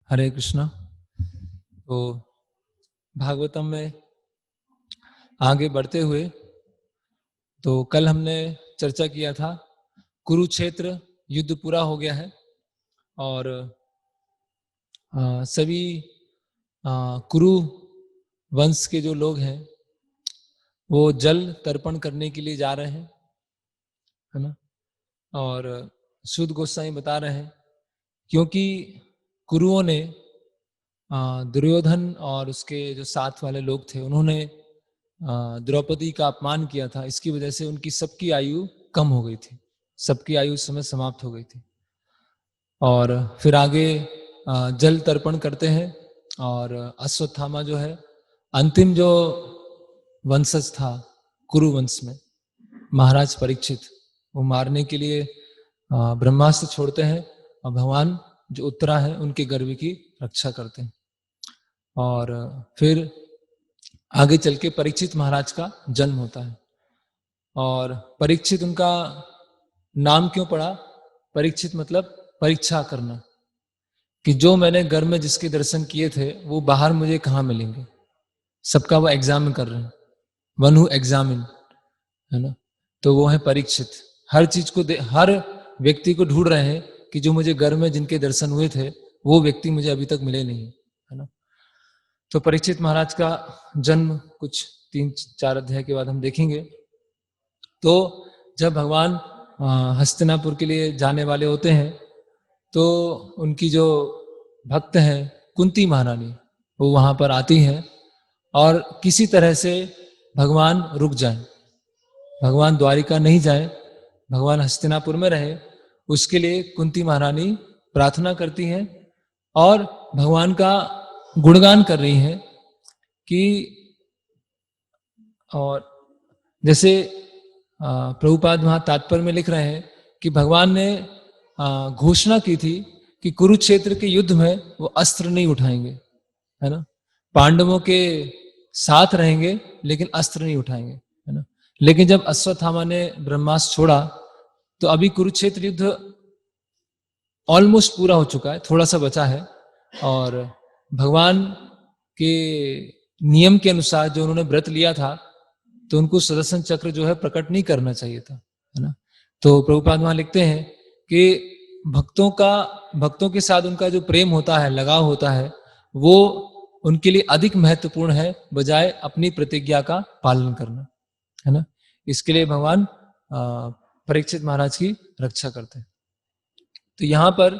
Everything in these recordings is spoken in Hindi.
हरे कृष्णा। तो भागवतम में आगे बढ़ते हुए तो कल हमने चर्चा किया था कुरुक्षेत्र युद्ध पूरा हो गया है और सभी कुरु वंश के जो लोग हैं वो जल तर्पण करने के लिए जा रहे हैं, है ना। और शुद्ध गोस्वामी बता रहे हैं क्योंकि कुरुओं ने दुर्योधन और उसके जो साथ वाले लोग थे उन्होंने द्रौपदी का अपमान किया था। इसकी वजह से उनकी सबकी आयु कम हो गई थी, सबकी आयु उस समय समाप्त हो गई थी। और फिर आगे जल तर्पण करते हैं और अश्वत्थामा जो है अंतिम जो वंशज था कुरु वंश में, महाराज परीक्षित, वो मारने के लिए ब्रह्मास्त्र छोड़ते हैं और भगवान जो उत्तरा है उनके गर्भ की रक्षा करते हैं। और फिर आगे चल के परीक्षित महाराज का जन्म होता है। और परीक्षित उनका नाम क्यों पड़ा? परीक्षित मतलब परीक्षा करना, कि जो मैंने घर में जिसके दर्शन किए थे वो बाहर मुझे कहाँ मिलेंगे। सबका वो एग्जामिन कर रहे हैं, वन हु एग्जामिन, है ना। तो वो है परीक्षित। हर चीज को हर व्यक्ति को ढूंढ रहे हैं कि जो मुझे घर में जिनके दर्शन हुए थे वो व्यक्ति मुझे अभी तक मिले नहीं, है ना। तो परीक्षित महाराज का जन्म कुछ 3-4 अध्याय के बाद हम देखेंगे। तो जब भगवान हस्तिनापुर के लिए जाने वाले होते हैं तो उनकी जो भक्त हैं कुंती महारानी वो वहां पर आती हैं और किसी तरह से भगवान रुक जाएं, भगवान द्वारिका नहीं जाए, भगवान हस्तिनापुर में रहे, उसके लिए कुंती महारानी प्रार्थना करती हैं और भगवान का गुणगान कर रही हैं कि, और जैसे प्रभुपाद वहां तात्पर्य में लिख रहे हैं कि भगवान ने घोषणा की थी कि कुरुक्षेत्र के युद्ध में वो अस्त्र नहीं उठाएंगे, है ना। पांडवों के साथ रहेंगे लेकिन अस्त्र नहीं उठाएंगे, है ना। लेकिन जब अश्वत्थामा ने ब्रह्मास्त्र छोड़ा तो अभी कुरुक्षेत्र युद्ध ऑलमोस्ट पूरा हो चुका है, थोड़ा सा बचा है। और भगवान के नियम के अनुसार जो उन्होंने व्रत लिया था तो उनको सुदर्शन चक्र जो है प्रकट नहीं करना चाहिए था, है ना। तो प्रभुपाद वहां लिखते हैं कि भक्तों के साथ उनका जो प्रेम होता है, लगाव होता है, वो उनके लिए अधिक महत्वपूर्ण है बजाय अपनी प्रतिज्ञा का पालन करना, है ना। इसके लिए भगवान परीक्षित महाराज की रक्षा करते हैं। तो यहाँ पर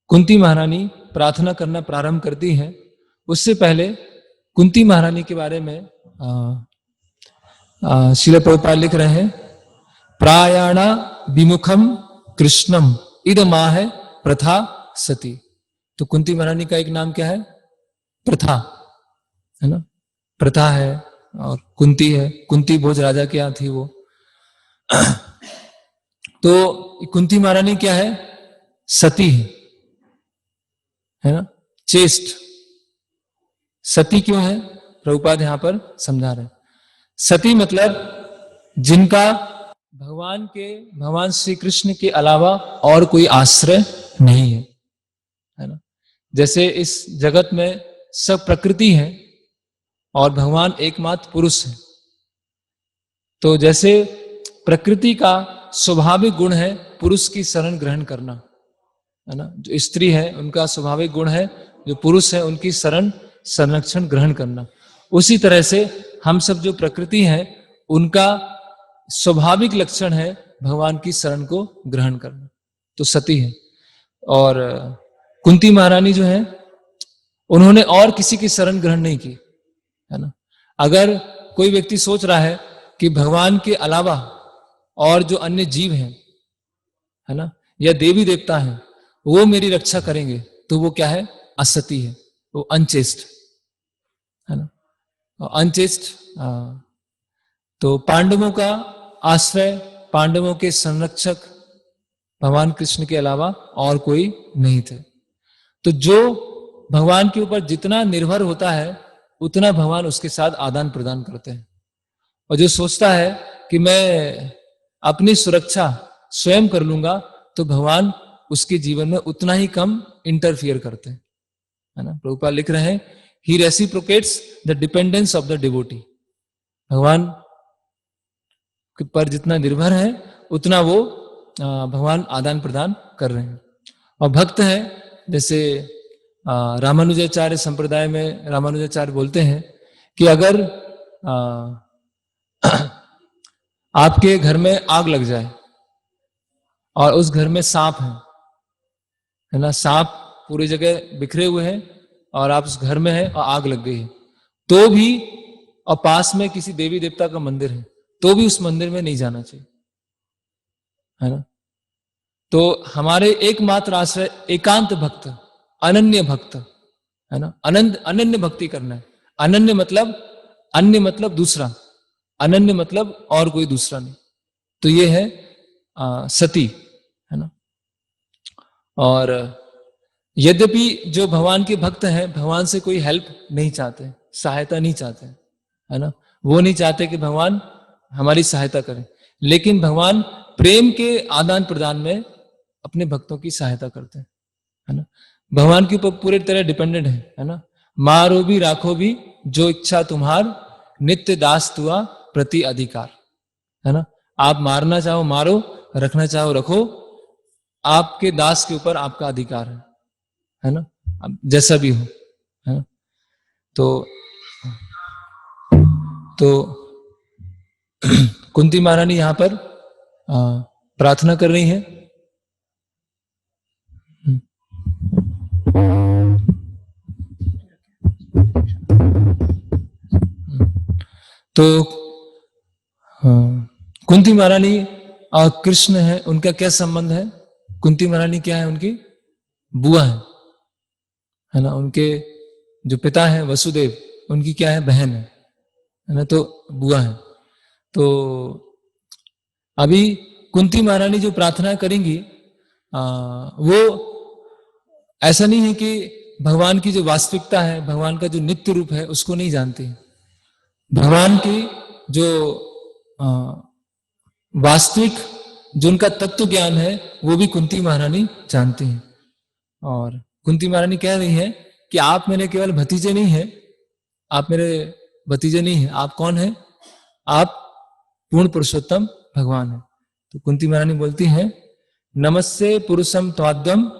कुंती महारानी प्रार्थना करना प्रारंभ करती हैं। उससे पहले कुंती महारानी के बारे में श्रील प्रभुपाद लिख रहे हैं, प्रायाणा विमुखम कृष्णम इदमाह प्रथा सती। तो कुंती महारानी का एक नाम क्या है? प्रथा, है ना। प्रथा है और कुंती है, कुंती भोज राजा के यहाँ थी वो। तो कुंती महारानी क्या है? सती है ना, चेष्ट। सती क्यों है? प्रभुपाद यहां पर समझा रहे हैं। सती मतलब जिनका भगवान श्री कृष्ण के अलावा और कोई आश्रय नहीं है ना। जैसे इस जगत में सब प्रकृति है और भगवान एकमात्र पुरुष है, तो जैसे प्रकृति का स्वाभाविक गुण है पुरुष की शरण ग्रहण करना, है ना। जो स्त्री है उनका स्वाभाविक गुण है जो पुरुष है उनकी संरक्षण ग्रहण करना। उसी तरह से हम सब जो प्रकृति है उनका स्वाभाविक लक्षण है भगवान की शरण को ग्रहण करना, तो सती है। और कुंती महारानी जो है उन्होंने और किसी की शरण ग्रहण नहीं की, है ना। अगर कोई व्यक्ति सोच रहा है कि भगवान के अलावा और जो अन्य जीव हैं, है ना, या देवी देवता हैं वो मेरी रक्षा करेंगे, तो वो क्या है? असती है, वो अनचेस्ट, है ना। अनचेस्ट। तो पांडवों का आश्रय, पांडवों के संरक्षक भगवान कृष्ण के अलावा और कोई नहीं थे। तो जो भगवान के ऊपर जितना निर्भर होता है उतना भगवान उसके साथ आदान प्रदान करते हैं। और जो सोचता है कि मैं अपनी सुरक्षा स्वयं कर लूंगा तो भगवान उसके जीवन में उतना ही कम इंटरफियर करते हैं, है ना। प्रभुपाद लिख रहे हैं, he reciprocates the dependence of the devotee. भगवान पर जितना निर्भर है उतना वो भगवान आदान प्रदान कर रहे हैं। और भक्त है, जैसे रामानुजाचार्य संप्रदाय में रामानुजाचार्य बोलते हैं कि अगर आपके घर में आग लग जाए और उस घर में सांप है ना, सांप पूरी जगह बिखरे हुए हैं और आप उस घर में हैं और आग लग गई है, तो भी, और पास में किसी देवी देवता का मंदिर है, तो भी उस मंदिर में नहीं जाना चाहिए, है ना। तो हमारे एकमात्र आश्रय एकांत भक्त, अनन्य भक्त, है ना। अनन्य भक्ति करना है। अनन्य मतलब, अन्य मतलब दूसरा, अनन्य मतलब और कोई दूसरा नहीं। तो ये है सती, है ना। और यद्यपि जो भगवान के भक्त हैं भगवान से कोई हेल्प नहीं चाहते, सहायता नहीं चाहते, है ना। वो नहीं चाहते कि भगवान हमारी सहायता करें, लेकिन भगवान प्रेम के आदान प्रदान में अपने भक्तों की सहायता करते हैं, है ना। भगवान के ऊपर पूरी तरह डिपेंडेंट है ना। मारो भी राखो भी जो इच्छा तुम्हार, नित्य दास तुआ प्रति अधिकार, है ना। आप मारना चाहो मारो, रखना चाहो रखो, आपके दास के ऊपर आपका अधिकार है ना, जैसा भी हो, है ना। तो कुंती महारानी यहां पर प्रार्थना कर रही है। तो कुंती महारानी और कृष्ण है, उनका क्या संबंध है? कुंती महारानी क्या है? उनकी बुआ है ना। उनके जो पिता है वसुदेव, उनकी क्या है? बहन है ना। तो बुआ है। तो अभी कुंती महारानी जो प्रार्थना करेंगी वो ऐसा नहीं है कि भगवान की जो वास्तविकता है, भगवान का जो नित्य रूप है उसको नहीं जानती। भगवान की जो वास्तविक जो उनका तत्व ज्ञान है वो भी कुंती महारानी जानती हैं। और कुंती महारानी कह रही है कि आप मेरे केवल भतीजे नहीं हैं, आप मेरे भतीजे नहीं हैं, आप कौन हैं? आप पूर्ण पुरुषोत्तम भगवान है। तो कुंती महारानी बोलती है, नमस्ते पुरुषम त्वाद्यम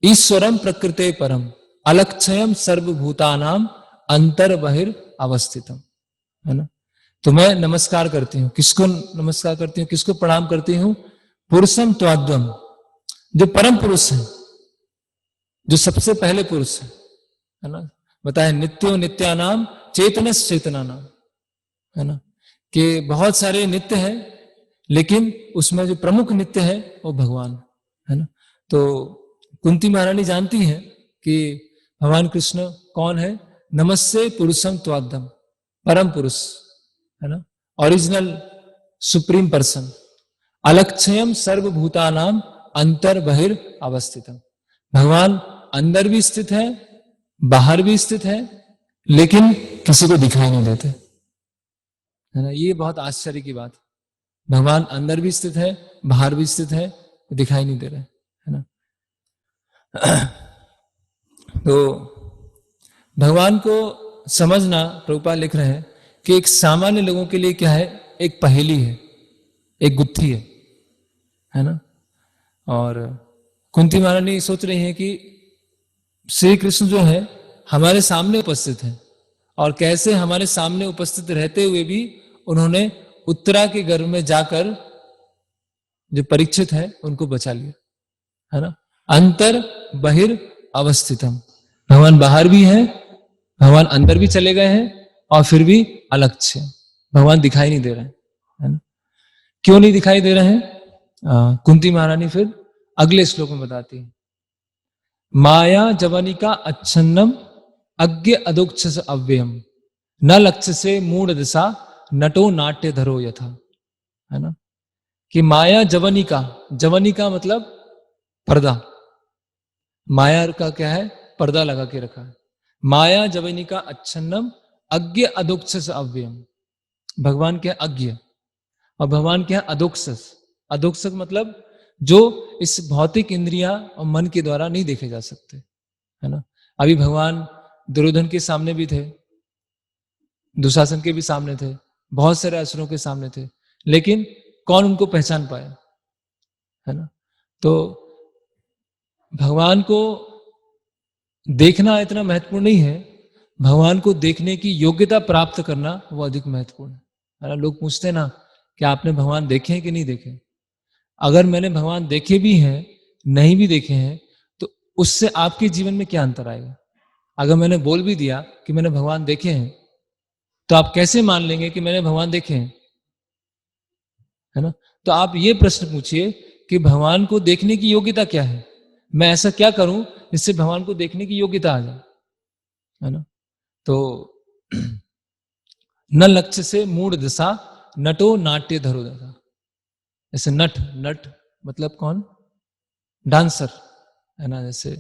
ईश्वरम प्रकृते परम अलक्षयम सर्वभूतानाम अंतर बहिर अवस्थितम, है ना। तो मैं नमस्कार करती हूँ, किसको नमस्कार करती हूँ, किसको प्रणाम करती हूँ? पुरुषम त्वाद्यम, जो परम पुरुष है, जो सबसे पहले पुरुष है ना। बताए नित्यो नित्यानाम चेतनस चेतना नाम, है ना, कि बहुत सारे नित्य हैं लेकिन उसमें जो प्रमुख नित्य है वो भगवान है ना। तो कुंती महारानी जानती है कि भगवान कृष्ण कौन है? नमस्ते पुरुषम त्वाद्यम, परम पुरुष, है ना, ओरिजिनल सुप्रीम पर्सन, अलक्षयम सर्वभूतानाम अंतर बहिर अवस्थितम। भगवान अंदर भी स्थित है, बाहर भी स्थित है, लेकिन किसी को दिखाई नहीं देते, है ना। ये बहुत आश्चर्य की बात है। भगवान अंदर भी स्थित है, बाहर भी स्थित है, दिखाई नहीं दे रहे, है ना। तो भगवान को समझना, प्रभुपाद लिख रहे हैं कि एक सामान्य लोगों के लिए क्या है? एक पहेली है, एक गुत्थी है ना। और कुंती महारानी सोच रही है कि श्री कृष्ण जो है हमारे सामने उपस्थित है, और कैसे हमारे सामने उपस्थित रहते हुए भी उन्होंने उत्तरा के गर्भ में जाकर जो परीक्षित है उनको बचा लिया, है ना। अंतर बहिर अवस्थितम, भगवान बाहर भी है, भगवान अंदर भी चले गए हैं, और फिर भी अलक्ष्य, भगवान दिखाई नहीं दे रहे हैं, है ना। क्यों नहीं दिखाई दे रहे हैं? कुंती महारानी फिर अगले श्लोक में बताती है, माया जवनिका अच्छन्नम अज्ञ अदोक्ष अव्ययम न लक्ष्य से मूढ़ दिशा नटो नाट्य धरो यथा, है ना। कि माया जवनिका, जवनिका मतलब पर्दा, माया का क्या है? पर्दा लगा के रखा है। माया जवनिका अच्छन्नम अज्ञ अदोक्ष अव्ययम, भगवान क्या? अज्ञ, और भगवान क्या? अदोक्ष। अदोक्ष मतलब जो इस भौतिक इंद्रिया और मन के द्वारा नहीं देखे जा सकते, है ना। अभी भगवान दुर्योधन के सामने भी थे, दुशासन के भी सामने थे, बहुत सारे असुरों के सामने थे, लेकिन कौन उनको पहचान पाया, है ना। तो भगवान को देखना इतना महत्वपूर्ण नहीं है, भगवान को देखने की योग्यता प्राप्त करना वो अधिक महत्वपूर्ण है ना। लोग पूछते हैं ना कि आपने भगवान देखे हैं कि नहीं देखे। अगर मैंने भगवान देखे भी हैं, नहीं भी देखे हैं, तो उससे आपके जीवन में क्या अंतर आएगा। अगर मैंने बोल भी दिया कि मैंने भगवान देखे हैं, तो आप कैसे मान लेंगे कि मैंने भगवान देखे हैं, है ना। तो आप ये प्रश्न पूछिए कि भगवान को देखने की योग्यता क्या है, मैं ऐसा क्या करूं जिससे भगवान को देखने की योग्यता आ जाए, है ना। तो न लक्ष्य से मूढ़ दशा, नटो नाट्य धरो दशा। जैसे नट, नट मतलब कौन, डांसर, है ना। जैसे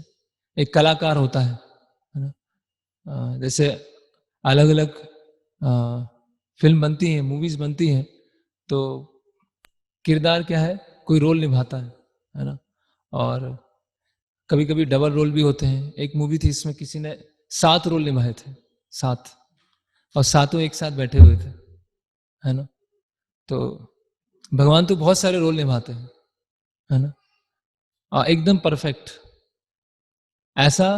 एक कलाकार होता है ना। जैसे अलग अलग फिल्म बनती है, मूवीज बनती हैं, तो किरदार क्या है, कोई रोल निभाता है ना। और कभी कभी डबल रोल भी होते हैं। एक मूवी थी, इसमें किसी ने 7 रोल निभाए थे, 7, और 7 एक साथ बैठे हुए थे, है ना। तो भगवान तो बहुत सारे रोल निभाते हैं, है ना, और एकदम परफेक्ट। ऐसा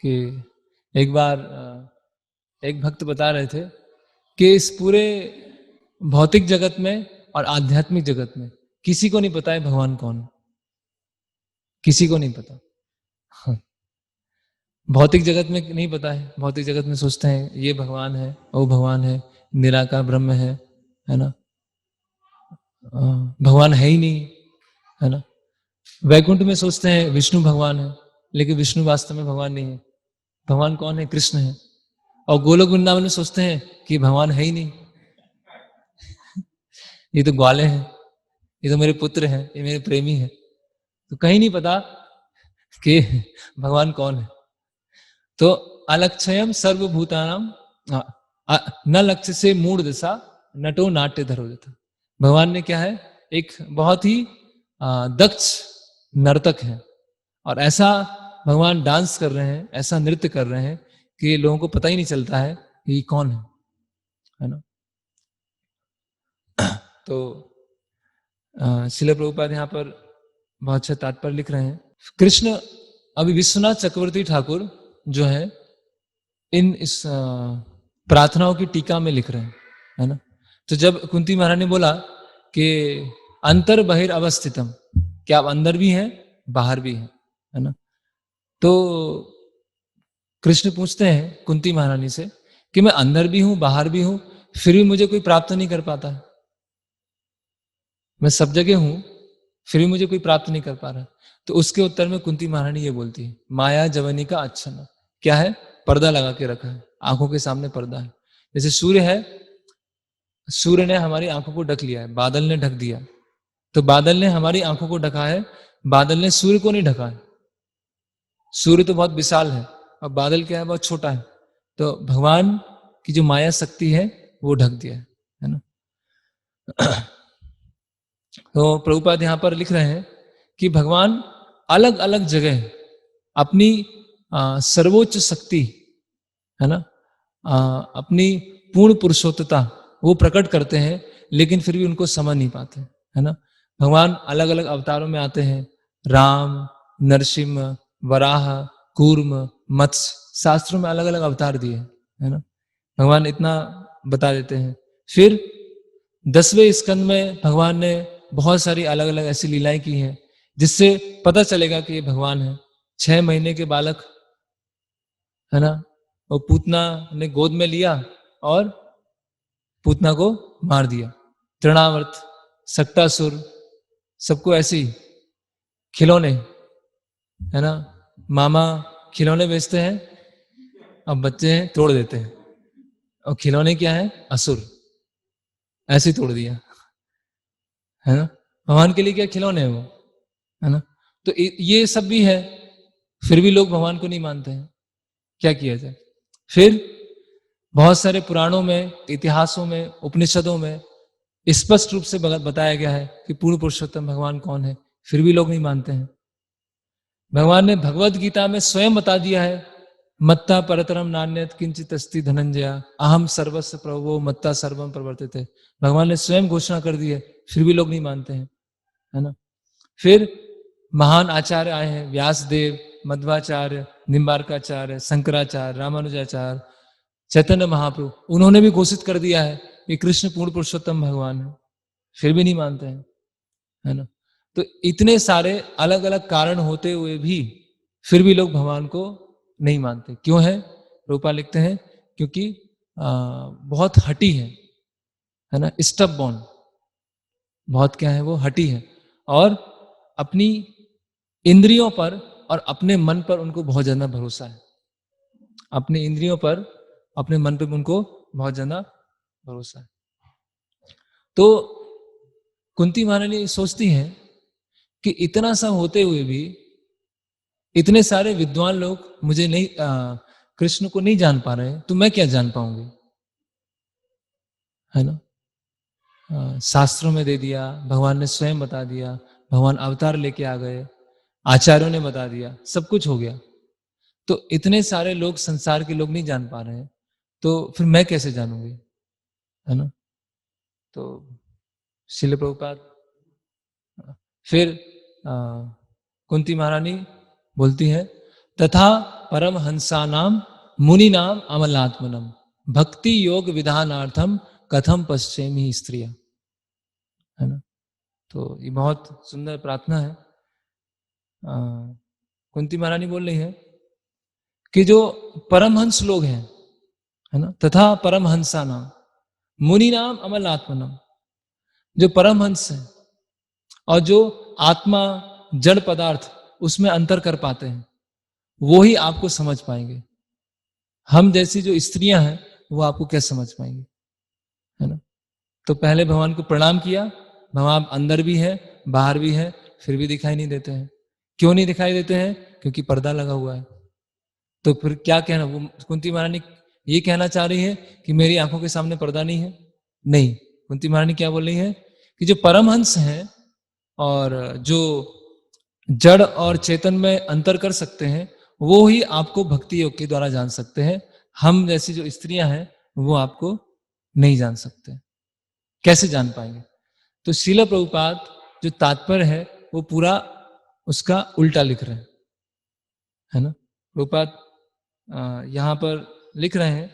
कि एक बार एक भक्त बता रहे थे कि इस पूरे भौतिक जगत में और आध्यात्मिक जगत में किसी को नहीं पता है भगवान कौन है, किसी को नहीं पता। हाँ। भौतिक जगत में नहीं पता है, भौतिक जगत में सोचते हैं ये भगवान है, वो भगवान है, निराकार ब्रह्म है ना। भगवान है ही नहीं, है ना। वैकुंठ में सोचते हैं विष्णु भगवान है, लेकिन विष्णु वास्तव में भगवान नहीं है। भगवान कौन है, कृष्ण है। और गोलोक वृंदावन में सोचते हैं कि भगवान है ही नहीं, ये तो ग्वाले हैं, ये तो मेरे पुत्र हैं, ये मेरे प्रेमी हैं। तो कहीं नहीं पता कि भगवान कौन है। तो अलक्षयम सर्वभूतानाम न लक्ष्य से मूढ़ दशा, नटो नाट्य धरो दथा। भगवान ने क्या है, एक बहुत ही दक्ष नर्तक है, और ऐसा भगवान डांस कर रहे हैं, ऐसा नृत्य कर रहे हैं कि लोगों को पता ही नहीं चलता है कि ये कौन है ना। तो श्रील प्रभुपाद यहाँ पर बहुत अच्छा तात्पर्य लिख रहे हैं। कृष्ण अभी विश्वनाथ चक्रवर्ती ठाकुर जो है इन इस प्रार्थनाओं की टीका में लिख रहे हैं, है ना। तो जब कुंती महाराज ने बोला कि अंतर बहिर अवस्थितम, क्या आप अंदर भी हैं बाहर भी हैं, है ना। तो कृष्ण पूछते हैं कुंती महारानी से कि मैं अंदर भी हूं बाहर भी हूं, फिर भी मुझे कोई प्राप्त नहीं कर पाता है। मैं सब जगह हूं, फिर भी मुझे कोई प्राप्त नहीं कर पा रहा। तो उसके उत्तर में कुंती महारानी ये बोलती है, माया जवनी का अच्छन। क्या है, पर्दा लगा के रखा है, आंखों के सामने पर्दा है। जैसे सूर्य है, सूर्य ने हमारी आंखों को ढक लिया है, बादल ने ढक दिया, तो बादल ने हमारी आंखों को ढका है, बादल ने सूर्य को नहीं ढका है। सूर्य तो बहुत विशाल है और बादल क्या है, बहुत छोटा है। तो भगवान की जो माया शक्ति है वो ढक दिया है ना। तो प्रभुपाद यहां पर लिख रहे हैं कि भगवान अलग अलग जगह अपनी सर्वोच्च शक्ति, है ना, अपनी पूर्ण पुरुषोत्तता वो प्रकट करते हैं, लेकिन फिर भी उनको समझ नहीं पाते, है ना। भगवान अलग अलग अवतारों में आते हैं, राम, नरसिंह, वराह, कूर्म, मत्स्य, शास्त्रों में अलग अलग अवतार दिए, है ना। भगवान इतना बता देते हैं। फिर 10वें स्कंद में भगवान ने बहुत सारी अलग अलग ऐसी लीलाएं की हैं जिससे पता चलेगा कि ये भगवान है। 6 महीने के बालक, है ना, वो पूतना ने गोद में लिया और पूतना को मार दिया। तृणावर्त, सक्टासुर, सबको ऐसे ही खिलौने, है ना, मामा खिलौने बेचते हैं, अब बच्चे हैं तोड़ देते हैं, और खिलौने क्या है, असुर, ऐसे ही तोड़ दिया, है ना। भगवान के लिए क्या खिलौने हैं वो, है ना। तो ये सब भी है, फिर भी लोग भगवान को नहीं मानते हैं, क्या किया जाए। फिर बहुत सारे पुराणों में, इतिहासों में, उपनिषदों में स्पष्ट रूप से बताया गया है कि पूर्ण पुरुषोत्तम भगवान कौन है, फिर भी लोग नहीं मानते हैं। भगवान ने भगवत गीता में स्वयं बता दिया है, मत्ता परतरम नान्यत किंचित अस्ति धनंजया अहम सर्वस्व प्रभो मत्ता सर्वम प्रवर्तिते। भगवान ने स्वयं घोषणा कर दी है, फिर भी लोग नहीं मानते हैं, है ना। फिर महान आचार्य आए हैं, व्यासदेव, मध्वाचार्य, निम्बार्काचार्य, शंकराचार्य, रामानुजाचार्य, चैतन्य महाप्रभु, उन्होंने भी घोषित कर दिया है कि कृष्ण पूर्ण पुरुषोत्तम भगवान है, फिर भी नहीं मानते हैं, है ना। तो इतने सारे अलग अलग कारण होते हुए भी फिर भी लोग भगवान को नहीं मानते। क्यों है? रूपा लिखते हैं क्योंकि बहुत हठी है ना, स्टब बॉर्न, बहुत क्या है वो, हठी है, और अपनी इंद्रियों पर और अपने मन पर उनको बहुत ज्यादा भरोसा है। अपने इंद्रियों पर, अपने मन पर उनको बहुत ज्यादा भरोसा है। तो कुंती महारानी सोचती हैं कि इतना सब होते हुए भी इतने सारे विद्वान लोग मुझे नहीं, कृष्ण को नहीं जान पा रहे हैं, तो मैं क्या जान पाऊंगी, है ना। शास्त्रों में दे दिया, भगवान ने स्वयं बता दिया, भगवान अवतार लेके आ गए, आचार्यों ने बता दिया, सब कुछ हो गया, तो इतने सारे लोग, संसार के लोग नहीं जान पा रहे हैं, तो फिर मैं कैसे जानूंगी, है ना। तो श्रील प्रभुपाद फिर कुंती महारानी बोलती है, तथा परम हंसा नाम मुनि नाम अमलात्मनम भक्ति योग विधानार्थम कथम पश्चिमी स्त्रिया, है ना। तो ये बहुत सुंदर प्रार्थना है। कुंती महारानी बोल रही है कि जो परमहंस लोग हैं, है ना, तथा परमहंसा नाम मुनि नाम अमल आत्मनम, जो परमहंस है और जो आत्मा जड़ पदार्थ उसमें अंतर कर पाते हैं, वो ही आपको समझ पाएंगे। हम जैसी जो स्त्रियां हैं वो आपको क्या समझ पाएंगे, है ना। तो पहले भगवान को प्रणाम किया, भगवान अंदर भी है बाहर भी है, फिर भी दिखाई नहीं देते हैं। क्यों नहीं दिखाई देते हैं? क्योंकि पर्दा लगा हुआ है। तो फिर क्या कहना, वो कुंती महारानी ये कहना चाह रही है कि मेरी आंखों के सामने पर्दा नहीं है? नहीं, कुंती महारानी क्या बोल रही है कि जो परमहंस हैं और जो जड़ और चेतन में अंतर कर सकते हैं, वो ही आपको भक्ति योग के द्वारा जान सकते हैं। हम जैसी जो स्त्रियां हैं वो आपको नहीं जान सकते। कैसे जान पाएंगे? तो श्रील प्रभुपाद जो तात्पर्य है वो पूरा उसका उल्टा लिख रहे हैं, है ना। प्रभुपाद यहां पर लिख रहे हैं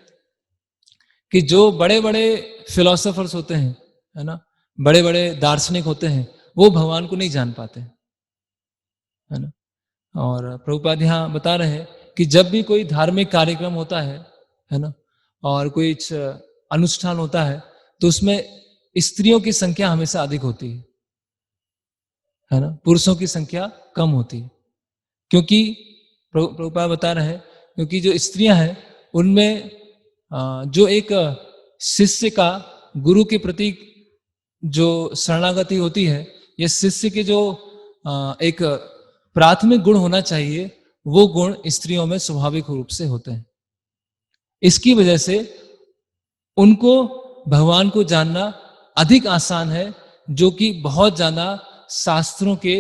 कि जो बड़े बड़े फिलोसोफर्स होते हैं, है ना, बड़े बड़े दार्शनिक होते हैं, वो भगवान को नहीं जान पाते, है ना। और प्रभुपाद यहाँ बता रहे हैं कि जब भी कोई धार्मिक कार्यक्रम होता है ना, और कोई अनुष्ठान होता है, तो उसमें स्त्रियों की संख्या हमेशा अधिक होती है ना, पुरुषों की संख्या कम होती है। क्योंकि प्रभुपाद बता रहे हैं क्योंकि जो स्त्रियां हैं उनमें जो एक शिष्य का गुरु के प्रति जो शरणागति होती है, ये शिष्य के जो एक प्राथमिक गुण होना चाहिए, वो गुण स्त्रियों में स्वाभाविक रूप से होते हैं। इसकी वजह से उनको भगवान को जानना अधिक आसान है, जो कि बहुत ज्यादा शास्त्रों के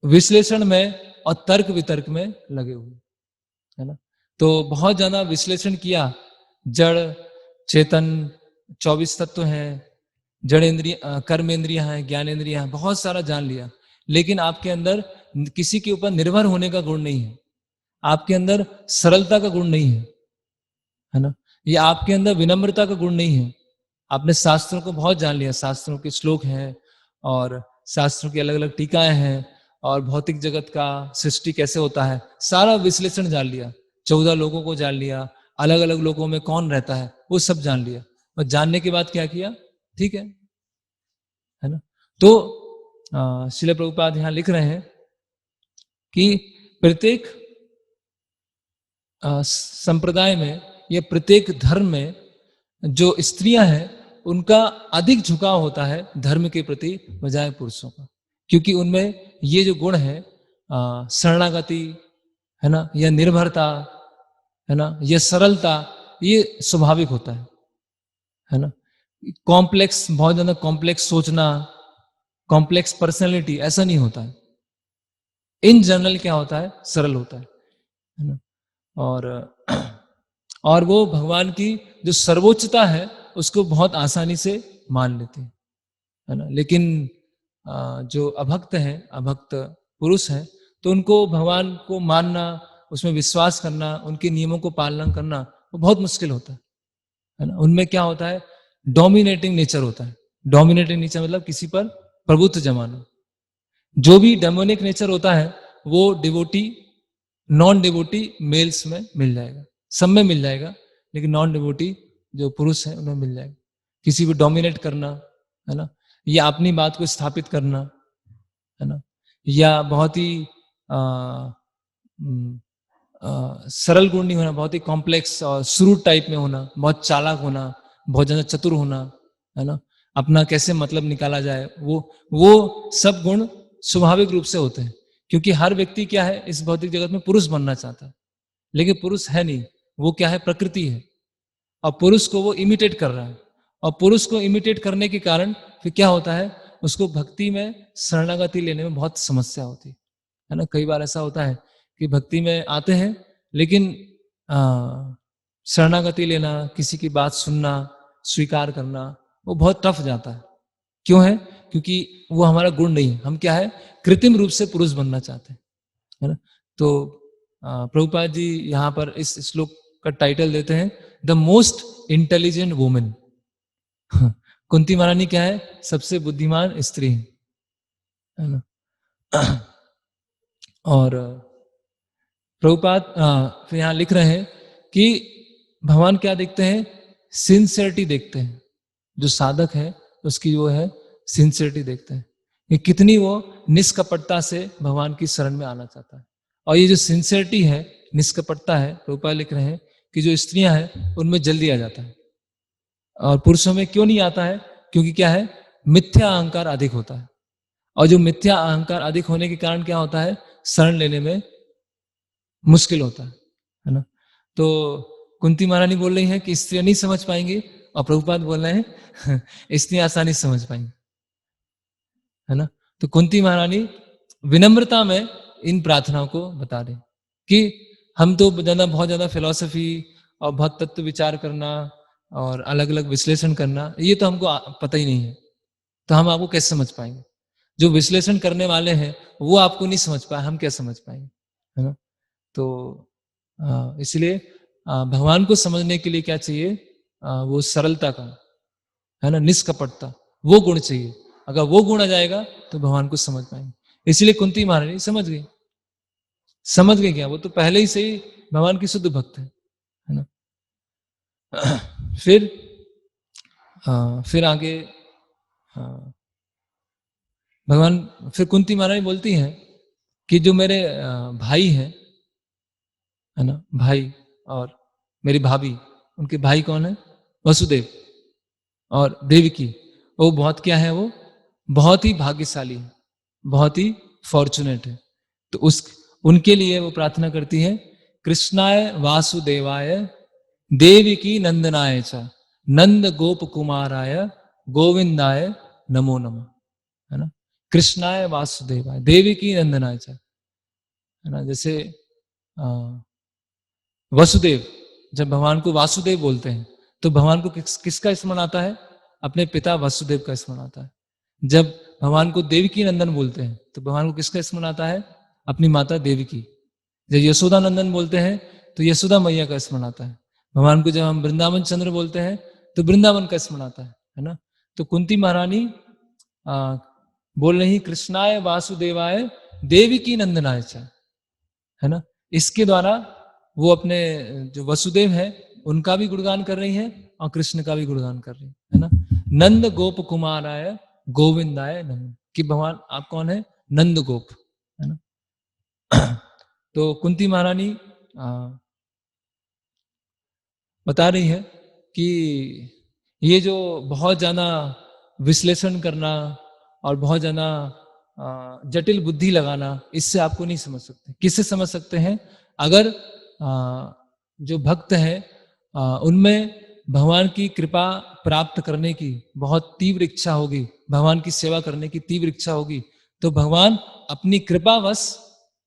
विश्लेषण में और तर्क वितर्क में लगे हुए, है ना। तो बहुत ज्यादा विश्लेषण किया, जड़ चेतन 24 तत्व हैं, जड़ इंद्रिय कर्म इंद्रियां हैं, ज्ञान इंद्रियां हैं, बहुत सारा जान लिया, लेकिन आपके अंदर किसी के ऊपर निर्भर होने का गुण नहीं है, आपके अंदर सरलता का गुण नहीं है ना, ये आपके अंदर विनम्रता का गुण नहीं है। आपने शास्त्रों को बहुत जान लिया, शास्त्रों के श्लोक हैं और शास्त्रों की अलग अलग टीकाएं हैं और भौतिक जगत का सृष्टि कैसे होता है, सारा विश्लेषण जान लिया, 14 लोगों को जान लिया, अलग अलग लोगों में कौन रहता है वो सब जान लिया, और जानने के बाद क्या किया? ठीक है ना। तो श्रील प्रभुपाद यहां लिख रहे हैं कि प्रत्येक संप्रदाय में या प्रत्येक धर्म में जो स्त्रियां हैं उनका अधिक झुकाव होता है धर्म के प्रति बजाय पुरुषों का, क्योंकि उनमें ये जो गुण है शरणागति, है ना, या निर्भरता, है ना, या सरलता, ये स्वाभाविक होता है ना। कॉम्प्लेक्स, बहुत ज्यादा कॉम्प्लेक्स सोचना, कॉम्प्लेक्स पर्सनैलिटी, ऐसा नहीं होता है। इन जनरल क्या होता है, सरल होता है ना। और और वो भगवान की जो सर्वोच्चता है उसको बहुत आसानी से मान लेते हैं, है ना। लेकिन जो अभक्त हैं, अभक्त पुरुष हैं, तो उनको भगवान को मानना, उसमें विश्वास करना, उनके नियमों को पालन करना वो बहुत मुश्किल होता है ना। उनमें क्या होता है, डोमिनेटिंग नेचर होता है। डोमिनेटिंग नेचर मतलब किसी पर प्रभुत्व जमाना। जो भी डेमोनिक नेचर होता है वो डिवोटी, नॉन डिवोटी मेल्स में मिल जाएगा, सब में मिल जाएगा, लेकिन नॉन डिवोटी जो पुरुष है उनमें मिल जाएगा। किसी को डोमिनेट करना, है ना, या अपनी बात को स्थापित करना, है ना, या बहुत ही सरल गुण नहीं होना, बहुत ही कॉम्प्लेक्स और शुरू टाइप में होना, बहुत चालाक होना, बहुत ज्यादा चतुर होना, है ना, अपना कैसे मतलब निकाला जाए, वो सब गुण स्वाभाविक रूप से होते हैं। क्योंकि हर व्यक्ति क्या है, इस भौतिक जगत में पुरुष बनना चाहता है, लेकिन पुरुष है नहीं, वो क्या है, प्रकृति है। और पुरुष को वो इमिटेट कर रहा है, और पुरुष को इमिटेट करने के कारण फिर क्या होता है, उसको भक्ति में शरणागति लेने में बहुत समस्या होती है ना। कई बार ऐसा होता है कि भक्ति में आते हैं, लेकिन शरणागति लेना, किसी की बात सुनना, स्वीकार करना, वो बहुत टफ जाता है। क्यों है, क्योंकि वो हमारा गुण नहीं है। हम क्या है, कृत्रिम रूप से पुरुष बनना चाहते हैं, है ना। तो प्रभुपाद जी यहाँ पर इस श्लोक का टाइटल देते हैं the most intelligent women. Kunti महारानी क्या है, सबसे बुद्धिमान स्त्री है ना। और प्रभुपाद फिर यहाँ लिख रहे हैं कि भगवान क्या देखते हैं, सिंसियरिटी देखते हैं। जो साधक है उसकी वो है सिंसियरिटी देखते हैं कि कितनी वो निष्कपटता से भगवान की शरण में आना चाहता है। और ये जो सिंसियरिटी है, निष्कपटता है, प्रभुपाद लिख रहे हैं कि जो स्त्रियां हैं उनमें जल्दी आ जाता है, और पुरुषों में क्यों नहीं आता है, क्योंकि क्या है, मिथ्या अहंकार अधिक होता है। और जो मिथ्या अहंकार अधिक होने के कारण क्या होता है, शरण लेने में मुश्किल होता है ना। तो कुंती महारानी बोल रही है कि स्त्रियां नहीं समझ पाएंगी, और प्रभुपाद बोल रहे हैं स्त्रियां आसानी से समझ पाएंगी, है ना। तो कुंती महारानी विनम्रता में इन प्रार्थनाओं को बता रहे कि हम तो बहुत ज्यादा फिलॉसफी और बहुत तत्व विचार करना और अलग अलग विश्लेषण करना, ये तो हमको पता ही नहीं है, तो हम आपको कैसे समझ पाएंगे। जो विश्लेषण करने वाले हैं वो आपको नहीं समझ पाए, हम क्या समझ पाएंगे, है ना। तो इसलिए भगवान को समझने के लिए क्या चाहिए, वो सरलता का, है ना, निष्कपटता, वो गुण चाहिए। अगर वो गुण आ जाएगा तो भगवान को समझ पाएंगे। इसलिए कुंती महारानी समझ गई। समझ गई क्या, वो तो पहले ही से ही भगवान की शुद्ध भक्त है ना। फिर फिर आगे भगवान, फिर कुंती महारानी बोलती हैं कि जो मेरे भाई हैं, है ना, भाई और मेरी भाभी, उनके भाई कौन है, वसुदेव और देवकी, वो बहुत क्या है, वो बहुत ही भाग्यशाली है, बहुत ही फॉर्चुनेट है। तो उस उनके लिए वो प्रार्थना करती है, कृष्णाय वासुदेवाय देवकी नंदनाय च नंद गोप कुमाराय गोविंदाय नमो नमः, है ना। कृष्णाय वासुदेवाय देवकी नंदनाय च, है ना। जैसे वसुदेव, जब भगवान को वासुदेव बोलते हैं तो भगवान को किसका स्मरण आता है, अपने पिता वसुदेव का स्मरण आता है। जब भगवान को देवकी नंदन बोलते हैं तो भगवान को किसका स्मरण आता है, अपनी माता देवकी। जब यशोदा नंदन बोलते हैं तो यशोदा मैया का स्मरण आता है। भगवान को जब हम वृंदावन चंद्र बोलते हैं तो वृंदावन का स्मरण आता है ना। तो कुंती महारानी बोल रही कृष्णाय वासुदेवाय देवकी नंदनाय च, है ना। इसके द्वारा वो अपने जो वसुदेव है उनका भी गुणगान कर रही है और कृष्ण का भी गुणगान कर रही है ना। नंद गोप कुमाराय गोविंदाय नमः, कि भगवान आप कौन है, नंद गोप, है ना। तो कुंती महारानी बता रही है कि ये जो बहुत ज्यादा विश्लेषण करना और बहुत ज्यादा जटिल बुद्धि लगाना, इससे आपको नहीं समझ सकते। किससे समझ सकते हैं, अगर जो भक्त हैं उनमें भगवान की कृपा प्राप्त करने की बहुत तीव्र इच्छा होगी, भगवान की सेवा करने की तीव्र इच्छा होगी, तो भगवान अपनी कृपावश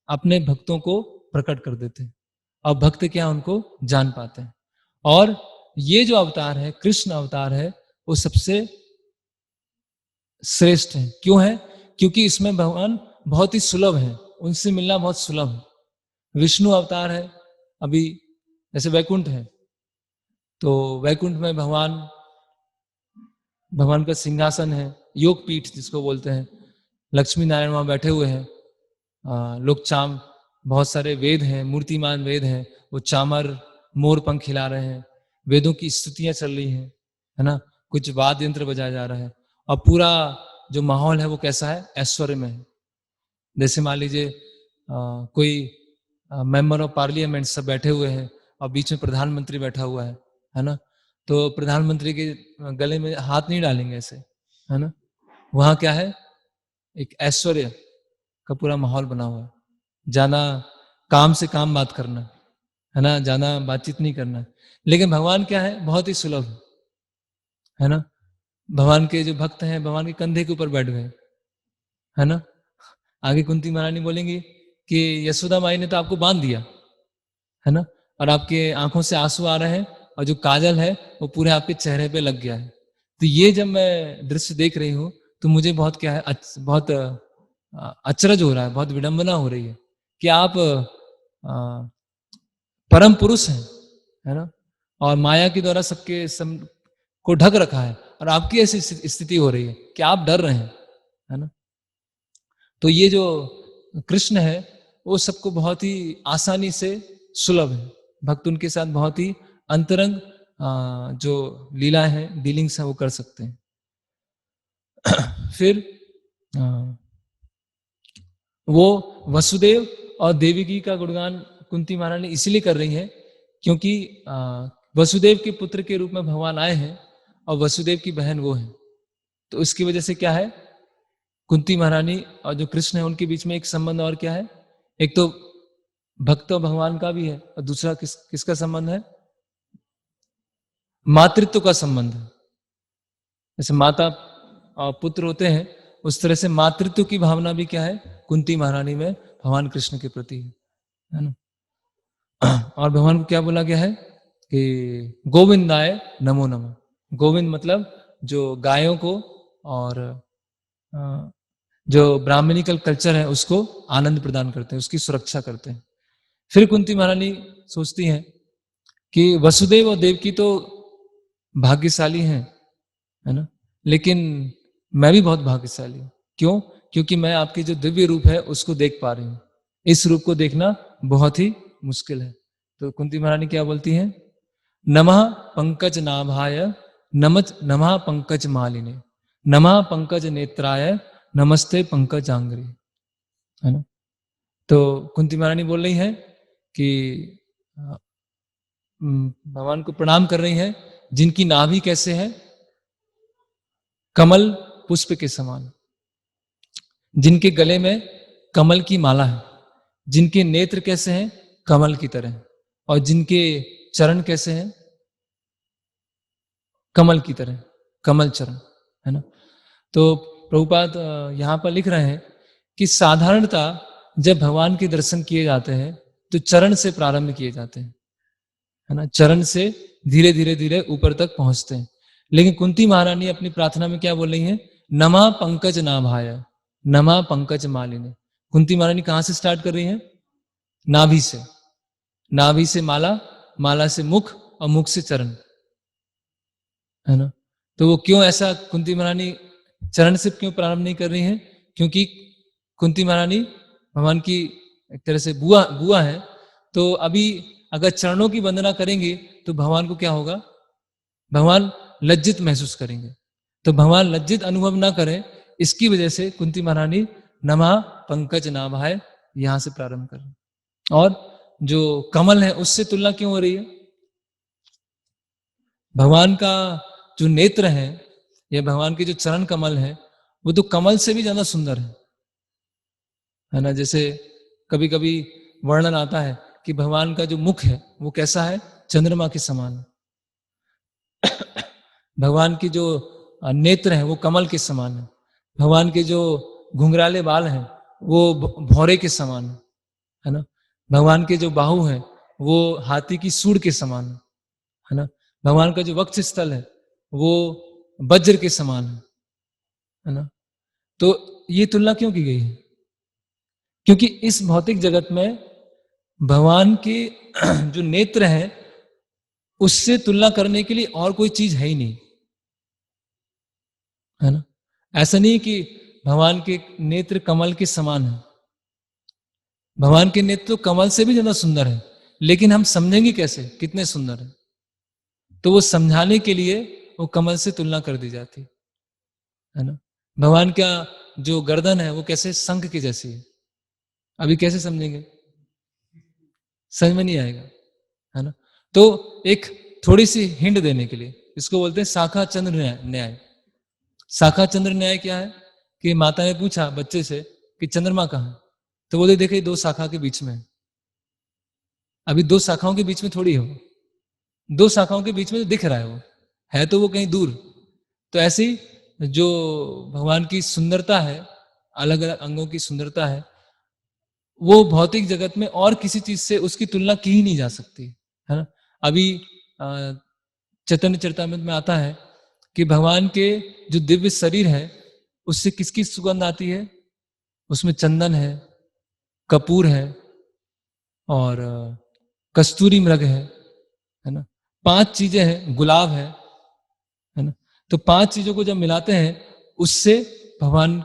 अपने भक्तों को प्रकट कर देते हैं और भक्त क्या उनको जान पाते हैं। और ये जो अवतार है, कृष्ण अवतार है, वो सबसे श्रेष्ठ है। क्यों है? क्योंकि इसमें भगवान बहुत ही सुलभ है, उनसे मिलना बहुत सुलभ है। विष्णु अवतार है, अभी जैसे वैकुंठ है, तो वैकुंठ में भगवान का सिंहासन है, योग पीठ जिसको बोलते हैं, लक्ष्मी नारायण वहां बैठे हुए हैं। लोग चाम बहुत सारे वेद हैं, मूर्तिमान वेद हैं, वो चामर मोर पंख खिला रहे हैं, वेदों की स्तुतियां चल रही हैं, है ना, कुछ वाद्य यंत्र बजाया जा रहा है, और पूरा जो माहौल है वो कैसा है? ऐश्वर्य में है। जैसे मान लीजिए कोई मेंबर ऑफ पार्लियामेंट सब बैठे हुए हैं और बीच में प्रधानमंत्री बैठा हुआ है ना, तो प्रधानमंत्री के गले में हाथ नहीं डालेंगे ऐसे, है ना। वहां क्या है? एक ऐश्वर्य का पूरा माहौल बना हुआ है। ज्यादा काम से काम बात करना, है ना, ज्यादा बातचीत नहीं करना। लेकिन भगवान क्या है? बहुत ही सुलभ, है ना। भगवान के जो भक्त हैं भगवान के कंधे के ऊपर बैठ गए, है ना। आगे कुंती महारानी बोलेंगी कि यशोदा माई ने तो आपको बांध दिया, है ना, और आपके आंखों से आंसू आ रहे हैं और जो काजल है वो पूरे आपके चेहरे पे लग गया है। तो ये जब मैं दृश्य देख रही हूँ तो मुझे बहुत क्या है, बहुत अचरज हो रहा है, बहुत विडंबना हो रही है कि आप परम पुरुष हैं, है ना, और माया के द्वारा को ढक रखा है, और आपकी ऐसी स्थिति हो रही है कि आप डर रहे हैं, है ना। तो ये जो कृष्ण है वो सबको बहुत ही आसानी से सुलभ है, भक्त उनके साथ बहुत ही अंतरंग जो लीला है, डीलिंग्स है, वो कर सकते हैं। फिर वो वसुदेव और देवकी का गुणगान कुंती महारानी इसलिए कर रही है क्योंकि वसुदेव के पुत्र के रूप में भगवान आए हैं और वसुदेव की बहन वो है। तो उसकी वजह से क्या है, कुंती महारानी और जो कृष्ण है उनके बीच में एक संबंध और क्या है, एक तो भक्त और भगवान का भी है, और दूसरा किसका संबंध है? मातृत्व का संबंध है। जैसे माता और पुत्र होते हैं, उस तरह से मातृत्व की भावना भी क्या है, कुंती महारानी में भगवान कृष्ण के प्रति है ना। और भगवान को क्या बोला गया है कि गोविंदाय नमो नमः। गोविंद मतलब जो गायों को और जो ब्राह्मणिकल कल्चर है उसको आनंद प्रदान करते हैं, उसकी सुरक्षा करते हैं। फिर कुंती महारानी सोचती हैं कि वसुदेव और देवकी तो भाग्यशाली हैं, है ना, लेकिन मैं भी बहुत भाग्यशाली हूं। क्यों? क्योंकि मैं आपकी जो दिव्य रूप है उसको देख पा रही हूं। इस रूप को देखना बहुत ही मुश्किल है। तो कुंती महारानी क्या बोलती हैं? नमः पंकज नाभाय नमः पंकज मालिने नमः पंकज नेत्राय नमस्ते पंकज आंग्री, है ना। तो कुंती महारानी बोल रही है कि भगवान को प्रणाम कर रही है जिनकी नाभि कैसे है, कमल पुष्प के समान, जिनके गले में कमल की माला है, जिनके नेत्र कैसे हैं, कमल की तरह, और जिनके चरण कैसे हैं, कमल की तरह, कमल चरण, है ना। तो प्रभुपाद यहां पर लिख रहे हैं कि साधारणता जब भगवान के दर्शन किए जाते हैं तो चरण से प्रारंभ किए जाते हैं, है ना, चरण से धीरे धीरे धीरे ऊपर तक पहुंचते हैं। लेकिन कुंती महारानी अपनी प्रार्थना में क्या बोल रही है? नमा पंकज नाभाय नमा पंकज मालिनी। कुंती महारानी कहां से स्टार्ट कर रही है? नाभि से, नाभि से माला, माला से मुख, और मुख से चरण, है ना। तो वो क्यों ऐसा कुंती महारानी चरण से क्यों प्रारंभ नहीं कर रही है? क्योंकि कुंती महारानी भगवान की एक तरह से बुआ बुआ है, तो अभी अगर चरणों की वंदना करेंगे तो भगवान को क्या होगा? भगवान लज्जित महसूस करेंगे। तो भगवान लज्जित अनुभव ना करें, इसकी वजह से कुंती महारानी नमः पंकज नाभाय यहां से प्रारंभ कर रहे। और जो कमल है उससे तुलना क्यों हो रही है? भगवान का जो नेत्र है या भगवान के जो चरण कमल है वो तो कमल से भी ज्यादा सुंदर है ना। जैसे कभी कभी वर्णन आता है कि भगवान का जो मुख है वो कैसा है? चंद्रमा के समान। भगवान की जो नेत्र हैं वो कमल के समान है। भगवान के जो घुंघराले बाल हैं वो भौरे के समान है ना। भगवान के जो बाहु हैं वो हाथी की सूंड के समान है ना। भगवान का जो वक्ष स्थल है वो वज्र के समान है ना। तो ये तुलना क्यों की गई है? क्योंकि इस भौतिक जगत में भगवान के जो नेत्र हैं उससे तुलना करने के लिए और कोई चीज है ही नहीं, है ना। ऐसा नहीं कि भगवान के नेत्र कमल के समान है। भगवान के नेत्र तो कमल से भी ज्यादा सुंदर है, लेकिन हम समझेंगे कैसे कितने सुंदर है? तो वो समझाने के लिए वो कमल से तुलना कर दी जाती है ना। भगवान का जो गर्दन है वो कैसे शंख की जैसी है। अभी कैसे समझेंगे? समझ में नहीं आएगा, है ना। तो एक थोड़ी सी हिंट देने के लिए इसको बोलते हैं शाखा चंद्र न्याय। शाखा चंद्र न्याय क्या है कि माता ने पूछा बच्चे से कि चंद्रमा कहाँ है, तो बोले देखे दो शाखा के बीच में है। अभी दो शाखाओं के बीच में थोड़ी हो, दो शाखाओं के बीच में तो दिख रहा है, वो है तो वो कहीं दूर। तो ऐसे ही जो भगवान की सुंदरता है, अलग अलग अंगों की सुंदरता है, वो भौतिक जगत में और किसी चीज से उसकी तुलना की ही नहीं जा सकती, है ना। अभी चैतन्य चरितामृत में आता है कि भगवान के जो दिव्य शरीर है उससे किसकी सुगंध आती है? उसमें चंदन है, कपूर है और कस्तूरी मृग है ना। पांच चीजें हैं, गुलाब है ना। तो पांच चीजों को जब मिलाते हैं उससे भगवान,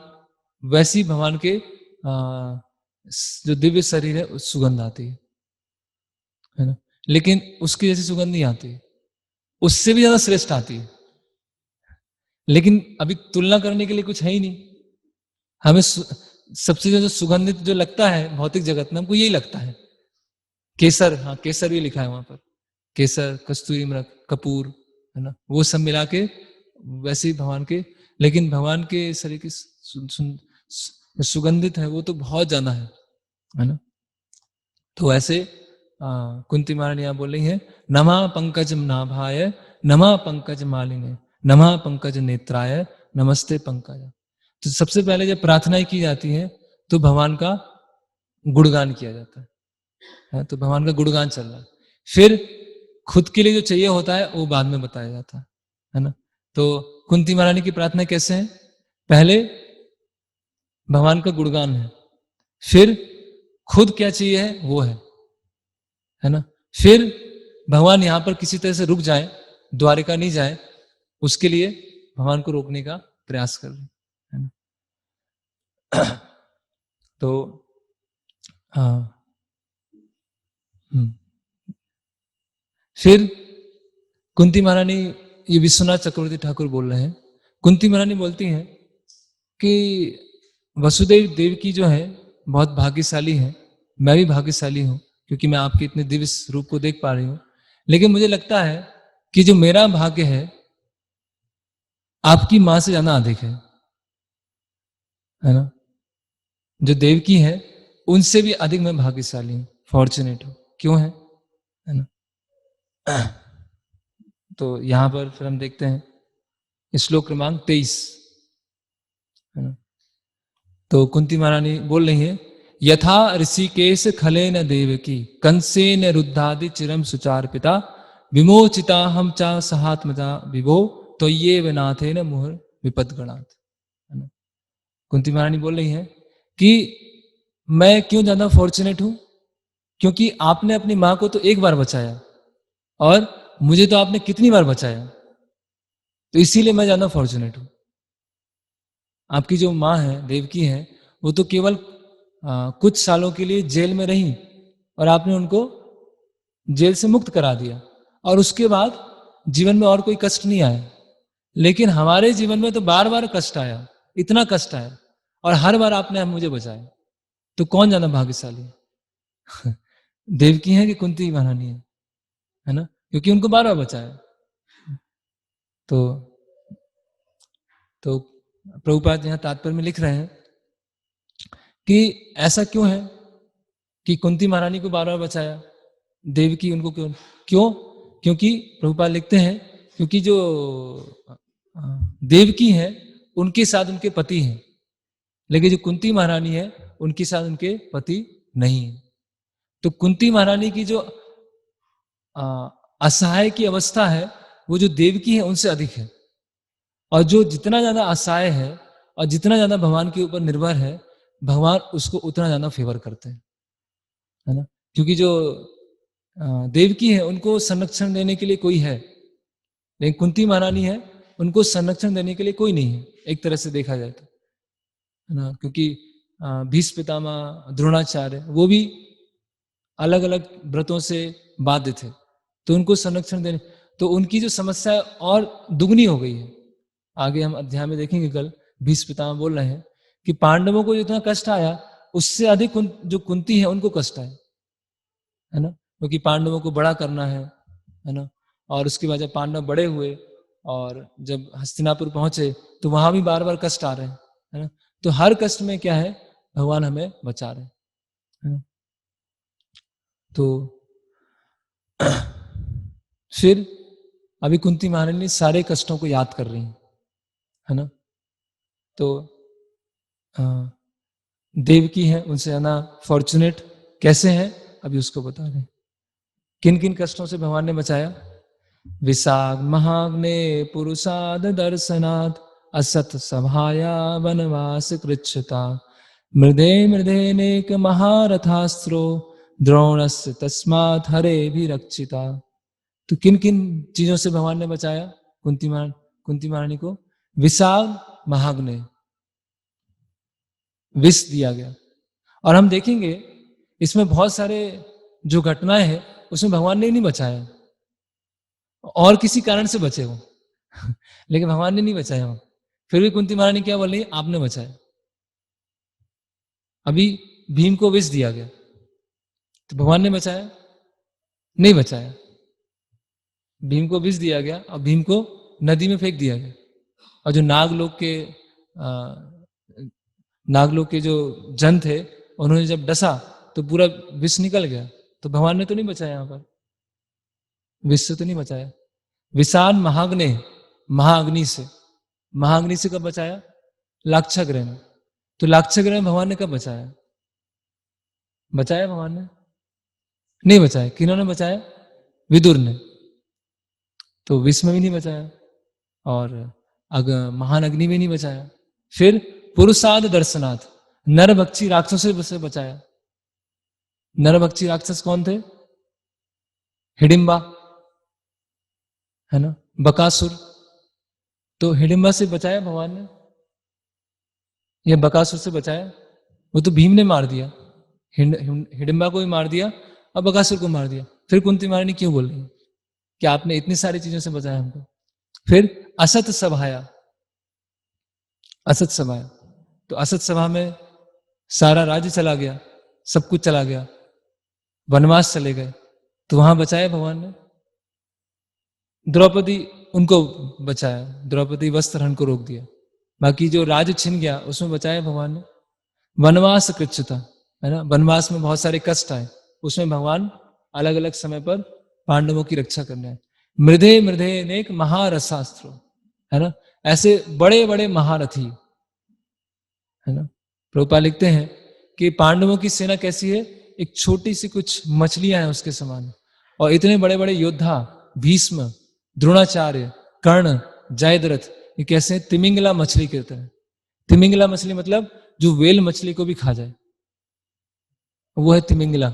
वैसी भगवान के जो दिव्य शरीर है उस सुगंध आती है ना। लेकिन उसकी जैसी सुगंध नहीं आती, उससे भी ज्यादा श्रेष्ठ आती है। लेकिन अभी तुलना करने के लिए कुछ है ही नहीं। हमें सबसे ज्यादा सुगंधित जो लगता है भौतिक जगत में, हमको यही लगता है केसर। हाँ, केसर भी लिखा है वहां पर, केसर, कस्तूरी मृग, कपूर, है ना। वो सब मिला के वैसे ही भगवान के, लेकिन भगवान के शरीर की सुगंधित है वो तो बहुत ज्यादा है ना। तो ऐसे कुंती महारानी यहाँ बोल रही है, नमा पंकज नाभाय, नमा पंकज मालिने, नमा पंकज नेत्राय, नमस्ते पंकज। तो सबसे पहले जब प्रार्थनाएं की जाती है तो भगवान का गुणगान किया जाता है, तो भगवान का गुणगान चल रहा है। फिर खुद के लिए जो चाहिए होता है वो बाद में बताया जाता है ना। तो कुंती महारानी की प्रार्थना कैसे है? पहले भगवान का गुणगान है, फिर खुद क्या चाहिए है वो है ना। फिर भगवान यहां पर किसी तरह से रुक जाए, द्वारिका नहीं जाए, उसके लिए भगवान को रोकने का प्रयास कर रहे है ना। तो हाँ, फिर कुंती महारानी, ये विश्वनाथ चक्रवर्ती ठाकुर बोल रहे हैं, कुंती महारानी बोलती हैं कि वसुदेव देव की जो है बहुत भाग्यशाली है, मैं भी भाग्यशाली हूं क्योंकि मैं आपके इतने दिव्य रूप को देख पा रही हूं। लेकिन मुझे लगता है कि जो मेरा भाग्य है आपकी मां से ज्यादा अधिक है ना। जो देवकी है उनसे भी अधिक मैं भाग्यशाली हूं, फॉर्चुनेट हूं। क्यों है ना। तो यहां पर फिर हम देखते हैं श्लोक क्रमांक 23 है ना। तो कुंती महारानी बोल रही है, यथा ऋषिकेश खले न देवकी कंसे न रुद्धादि चिरम सुचार पिता विमोचिता हम चा सहात्मजा विभो तो ये वनाथे न मुहर विपद गणात, है ना। कुंती महारानी बोल रही है कि मैं क्यों ज्यादा फॉर्चुनेट हूं, क्योंकि आपने अपनी मां को तो एक बार बचाया और मुझे तो आपने कितनी बार बचाया, तो इसीलिए मैं ज्यादा फॉर्चुनेट हूं। आपकी जो मां है देवकी है वो तो केवल कुछ सालों के लिए जेल में रही और आपने उनको जेल से मुक्त करा दिया और उसके बाद जीवन में और कोई कष्ट नहीं आया। लेकिन हमारे जीवन में तो बार बार कष्ट आया, इतना कष्ट आया और हर बार आपने मुझे बचाया। तो कौन ज्यादा भाग्यशाली है? देवकी है कि कुंती महारानी है ना, क्योंकि उनको बार बार बचाया। तो प्रभुपाद यहां तात्पर्य में लिख रहे हैं कि ऐसा क्यों है कि कुंती महारानी को बार बार बचाया, देवकी उनको क्यों क्यों? क्योंकि प्रभुपाद लिखते हैं क्योंकि जो देवकी है उनके साथ उनके पति हैं, लेकिन जो कुंती महारानी है उनके साथ उनके पति नहीं है। तो कुंती महारानी की जो असहाय की अवस्था है वो जो देवकी है उनसे अधिक है, और जो जितना ज्यादा असहाय है और जितना ज्यादा भगवान के ऊपर निर्भर है, भगवान उसको उतना ज्यादा फेवर करते हैं, है ना। क्योंकि जो देवकी है उनको संरक्षण देने के लिए कोई है, लेकिन कुंती महारानी है उनको संरक्षण देने के लिए कोई नहीं है, एक तरह से देखा जाए तो, है ना। क्योंकि भीष्म पितामह, द्रोणाचार्य वो भी अलग अलग व्रतों से बाध्य थे, तो उनको संरक्षण देने, तो उनकी जो समस्या और दुगनी हो गई है। आगे हम अध्याय में देखेंगे कल, भीष्म पितामह बोल रहे हैं कि पांडवों को जितना कष्ट आया उससे अधिक जो कुंती है उनको कष्ट आया, है ना। क्योंकि पांडवों को बड़ा करना है ना। और उसके बाद जब पांडव बड़े हुए और जब हस्तिनापुर पहुंचे तो वहां भी बार बार कष्ट आ रहे हैं, है ना। तो हर कष्ट में क्या है, भगवान हमें बचा रहे हैं, है ना? तो फिर अभी कुंती महारानी सारे कष्टों को याद कर रही है ना। तो देवकी है उनसे ज्यादा फॉर्चुनेट कैसे हैं, अभी उसको बता रहे हैं। किन किन कष्टों से भगवान ने बचाया। विशाख महाग्ने पुरुषाद दर्शनात् असत सभाया वनवास कृच्छता मृदे मृदे नेक महारथास्त्रो द्रोणस्य तस्मात् हरे भी रक्षिता। तो किन किन चीजों से भगवान ने बचाया कुंती महारानी को। विशाख महाग्नि, विष दिया गया। और हम देखेंगे इसमें बहुत सारे जो घटनाएं हैं उसमें भगवान ने नहीं बचाया, और किसी कारण से बचे हो लेकिन भगवान ने नहीं बचाया हो। फिर भी कुंती महारानी क्या बोल रही है, आपने बचाया। अभी भीम को विष दिया गया तो भगवान ने बचाया, नहीं बचाया। भीम को विष दिया गया और भीम को नदी में फेंक दिया गया, और जो नागलोक के जो जन थे उन्होंने जब डसा तो पूरा विष निकल गया। तो भगवान ने तो नहीं बचाया, यहां पर विष से तो नहीं बचाया। विषान महाग्नि, महाअग्नि से कब बचाया, लाक्षागृह में। तो लाक्षागृह में भगवान ने कब बचाया, बचाया भगवान ने नहीं बचाया। किन्होंने बचाया, विदुर ने। तो विष में भी नहीं बचाया और महान अग्नि में नहीं बचाया। फिर पुरुषाद दर्शनाथ, नरभक्षी राक्षसों से बचाया। नरभक्षी राक्षस कौन थे, हिडिंबा, है ना, बकासुर। तो हिडिंबा से बचाया भगवान ने, या बकासुर से बचाया। वो तो भीम ने मार दिया, हिडिंबा को भी मार दिया और बकासुर को मार दिया। फिर कुंती महारानी क्यों बोल रही है कि आपने इतनी सारी चीजों से बचाया हमको। फिर असत सभाया, असत सभाया, तो असत सभा में सारा राज्य चला गया, सब कुछ चला गया, वनवास चले गए, तो वहां बचाया भगवान ने। द्रौपदी, उनको बचाया, द्रौपदी वस्त्रहरण को रोक दिया। बाकी जो राज्य छिन गया उसमें बचाया भगवान ने। वनवास कृच्छता, है ना, वनवास में बहुत सारे कष्ट आए, उसमें भगवान अलग अलग समय पर पांडवों की रक्षा करने आए। मृदे मृदे नेक महारथास्त्र, है ना, ऐसे बड़े बड़े महारथी, है ना। प्रभुपाद लिखते हैं कि पांडवों की सेना कैसी है, एक छोटी सी कुछ मछलियां हैं उसके समान, और इतने बड़े बड़े योद्धा भीष्म, द्रोणाचार्य, कर्ण, जयद्रथ, ये कैसे तिमिंगला मछली की तरह। तिमिंगला मछली मतलब जो वेल मछली को भी खा जाए, वो है तिमिंगला।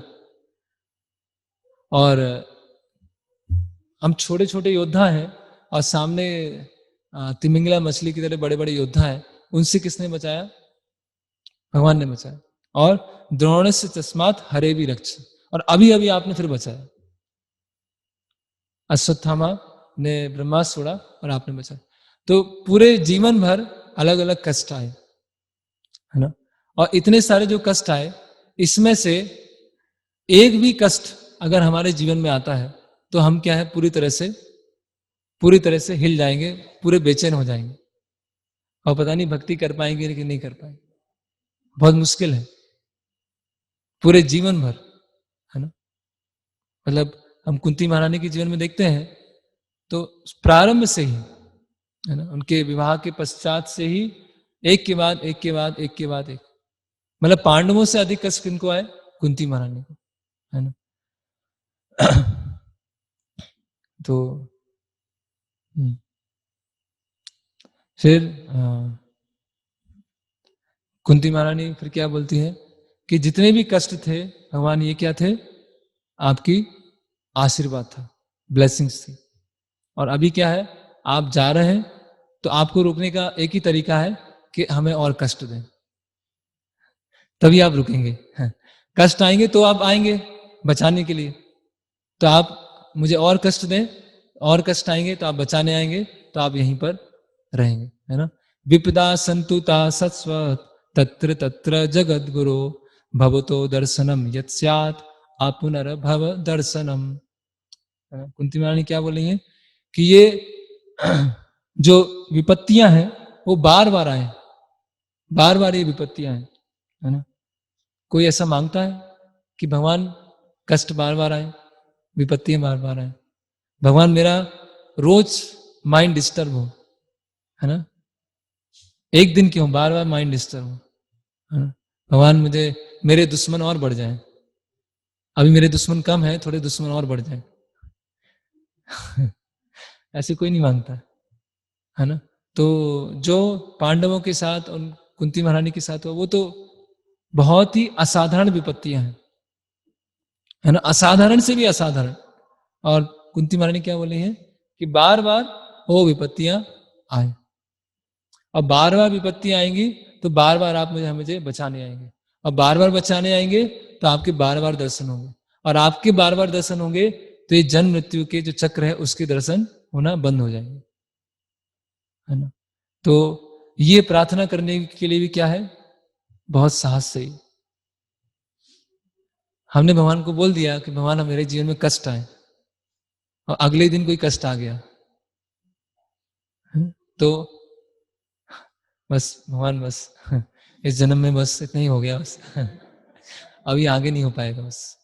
और हम छोटे छोटे योद्धा हैं और सामने तिमिंगला मछली की तरह बड़े बड़े योद्धा हैं, उनसे किसने बचाया, भगवान ने बचाया। और द्रोण से तस्मात हरे भी रक्ष, और अभी अभी आपने फिर बचाया। अश्वत्थामा ने ब्रह्मास्त्र छोड़ा और आपने बचाया। तो पूरे जीवन भर अलग अलग कष्ट आए, है ना। और इतने सारे जो कष्ट आए, इसमें से एक भी कष्ट अगर हमारे जीवन में आता है तो हम क्या है, पूरी तरह से हिल जाएंगे, पूरे बेचैन हो जाएंगे, और पता नहीं भक्ति कर पाएंगे कि नहीं कर पाएंगे। बहुत मुश्किल है पूरे जीवन भर, है ना। मतलब हम कुंती महारानी के जीवन में देखते हैं तो प्रारंभ से ही, है ना, उनके विवाह के पश्चात से ही एक के बाद एक के बाद एक के बाद एक, मतलब पांडवों से अधिक कष्ट किनको आए? कुंती महारानी को, है ना। तो फिर कुंती महारानी फिर क्या बोलती है कि जितने भी कष्ट थे भगवान, ये क्या थे? आपकी आशीर्वाद था, ब्लेसिंग्स थी। और अभी क्या है, आप जा रहे हैं तो आपको रोकने का एक ही तरीका है कि हमें और कष्ट दें, तभी आप रुकेंगे। कष्ट आएंगे तो आप आएंगे बचाने के लिए, तो आप मुझे और कष्ट दें, और कष्ट आएंगे तो आप बचाने आएंगे, तो आप यहीं पर रहेंगे, है ना। विपदा संतुता सत्स्वत तत्र तत्र जगद गुरु भवतो दर्शनम यत् स्यात् आपुनर्भव दर्शनम। कुंती महारानी क्या बोल रही है कि ये जो विपत्तियां हैं वो बार बार आए, बार बार ये विपत्तियां हैं, है ना। कोई ऐसा मांगता है कि भगवान कष्ट बार बार आए, विपत्तियां बार बार आए? भगवान मेरा रोज माइंड डिस्टर्ब हो, है ना, एक दिन क्यों बार बार माइंड डिस्टर्ब हो, है ना। भगवान मुझे मेरे दुश्मन और बढ़ जाए, अभी मेरे दुश्मन कम है, थोड़े दुश्मन और बढ़ जाए। ऐसे कोई नहीं मांगता, है ना। तो जो पांडवों के साथ और कुंती महारानी के साथ हुआ वो तो बहुत ही असाधारण विपत्तियां हैं, है ना, असाधारण से भी असाधारण। और कुंती महारानी क्या बोली है कि बार बार वो विपत्तियां आए, और बार बार विपत्तियां आएंगी तो बार बार आप मुझे बचाने आएंगे, और बार बार बचाने आएंगे तो आपके बार बार दर्शन होंगे, और आपके बार बार दर्शन होंगे तो ये जन्म मृत्यु के जो चक्र है उसके दर्शन होना बंद हो जाएंगे, है ना। तो ये प्रार्थना करने के लिए भी क्या है, बहुत साहस चाहिए। हमने भगवान को बोल दिया कि भगवान मेरे जीवन में कष्ट आए, और अगले दिन कोई कष्ट आ गया, तो बस भगवान बस इस जन्म में बस इतना ही हो गया बस, अभी आगे नहीं हो पाएगा बस,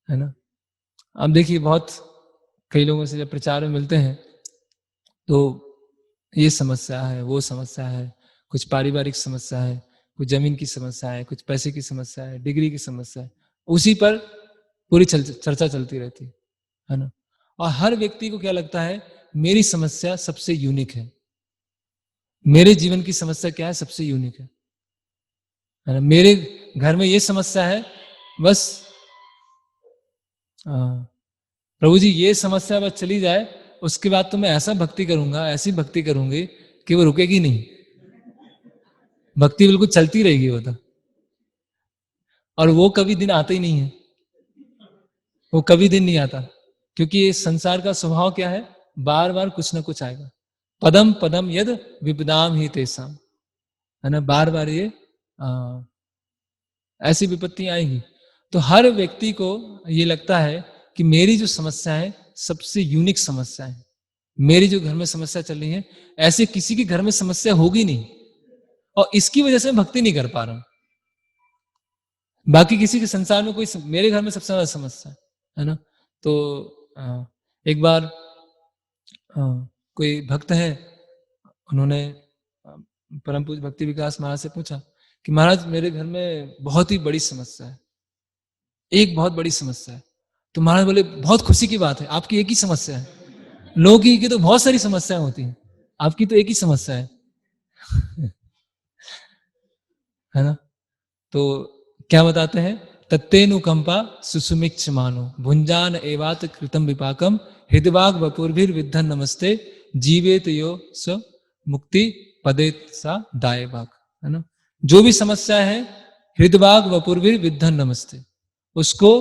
है ना। अब देखिए बहुत कई लोगों से जब प्रचार में मिलते हैं तो ये समस्या है, वो समस्या है, कुछ पारिवारिक समस्या है, कुछ जमीन की समस्या है, कुछ पैसे की समस्या है, डिग्री की समस्या है, उसी पर पूरी चर्चा चलती रहती है ना। और हर व्यक्ति को क्या लगता है, मेरी समस्या सबसे यूनिक है, मेरे जीवन की समस्या क्या है, सबसे यूनिक है ना। मेरे घर में ये समस्या है, बस प्रभु जी ये समस्या बस चली जाए, उसके बाद तो मैं ऐसा भक्ति करूंगा, ऐसी भक्ति करूंगी कि वो रुकेगी नहीं, भक्ति बिल्कुल चलती रहेगी वो तो। और वो कभी दिन आता ही नहीं है, वो कभी दिन नहीं आता, क्योंकि ये संसार का स्वभाव क्या है, बार बार कुछ ना कुछ आएगा। पदम पदम यद विपदाम ही तेसाम, है ना, बार बार ये ऐसी विपत्तियां आएंगी। तो हर व्यक्ति को ये लगता है कि मेरी जो समस्या है सबसे यूनिक समस्या है, मेरी जो घर में समस्या चल रही है ऐसे किसी के घर में समस्या होगी नहीं, और इसकी वजह से मैं भक्ति नहीं कर पा रहा हूं। बाकी किसी के संसार में कोई मेरे घर में सबसे ज्यादा समस्या है ना। तो एक बार कोई भक्त है, उन्होंने परम पूज्य भक्ति विकास महाराज से पूछा कि महाराज मेरे घर में बहुत ही बड़ी समस्या है, एक बहुत बड़ी समस्या है। तो महाराज बोले बहुत खुशी की बात है, आपकी एक ही समस्या है, लोगों की तो बहुत सारी समस्याएं होती हैं, आपकी तो एक ही समस्या है। है ना। तो क्या बताते हैं, तत्तेनुकंपा सुसुमिक्ष मानो भुंजान एवात कृतम विपाकम हृदवाग वपुर्भिर विद्धन नमस्ते जीवेत यो स मुक्ति पदे सा दाय भाग, है ना। जो भी समस्या है हृदवाग वपुर्भिर विद्धन नमस्ते, उसको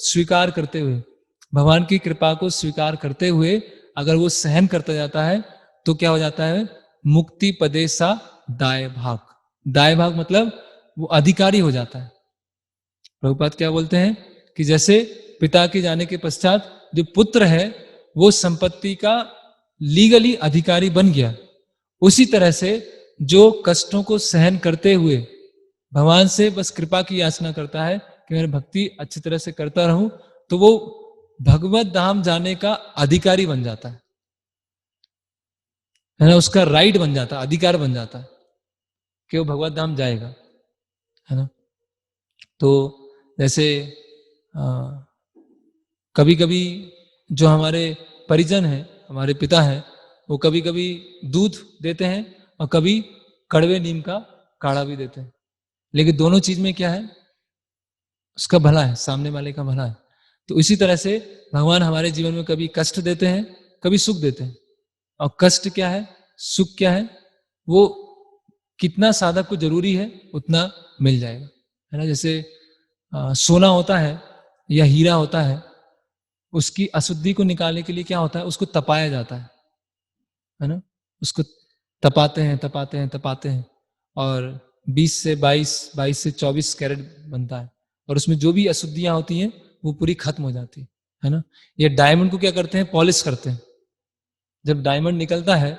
स्वीकार करते हुए, भगवान की कृपा को स्वीकार करते हुए अगर वो सहन करता जाता है तो क्या हो जाता है, मुक्ति पदे सा दाय भाग। दाय भाग मतलब वो अधिकारी हो जाता है। प्रभुपाद क्या बोलते हैं कि जैसे पिता के जाने के पश्चात जो पुत्र है वो संपत्ति का लीगली अधिकारी बन गया, उसी तरह से जो कष्टों को सहन करते हुए भगवान से बस कृपा की याचना करता है कि मेरी भक्ति अच्छी तरह से करता रहूं, तो वो भगवत धाम जाने का अधिकारी बन जाता है ना, उसका राइट बन जाता है, अधिकार बन जाता है कि वो भगवत धाम जाएगा, है ना। तो जैसे कभी कभी जो हमारे परिजन हैं, हमारे पिता हैं, वो कभी कभी दूध देते हैं और कभी कड़वे नीम का काढ़ा भी देते हैं, लेकिन दोनों चीज में क्या है, उसका भला है, सामने वाले का भला है। तो इसी तरह से भगवान हमारे जीवन में कभी कष्ट देते हैं, कभी सुख देते हैं। और कष्ट क्या है, सुख क्या है, वो कितना साधक को जरूरी है उतना मिल जाएगा, है ना। जैसे सोना होता है या हीरा होता है, उसकी अशुद्धि को निकालने के लिए क्या होता है, उसको तपाया जाता है ना। उसको तपाते हैं तपाते हैं तपाते हैं और 20 से 22, 22 से 24 कैरेट बनता है, और उसमें जो भी अशुद्धियां होती हैं वो पूरी खत्म हो जाती है ना। ये डायमंड को क्या करते हैं, पॉलिश करते हैं। जब डायमंड निकलता है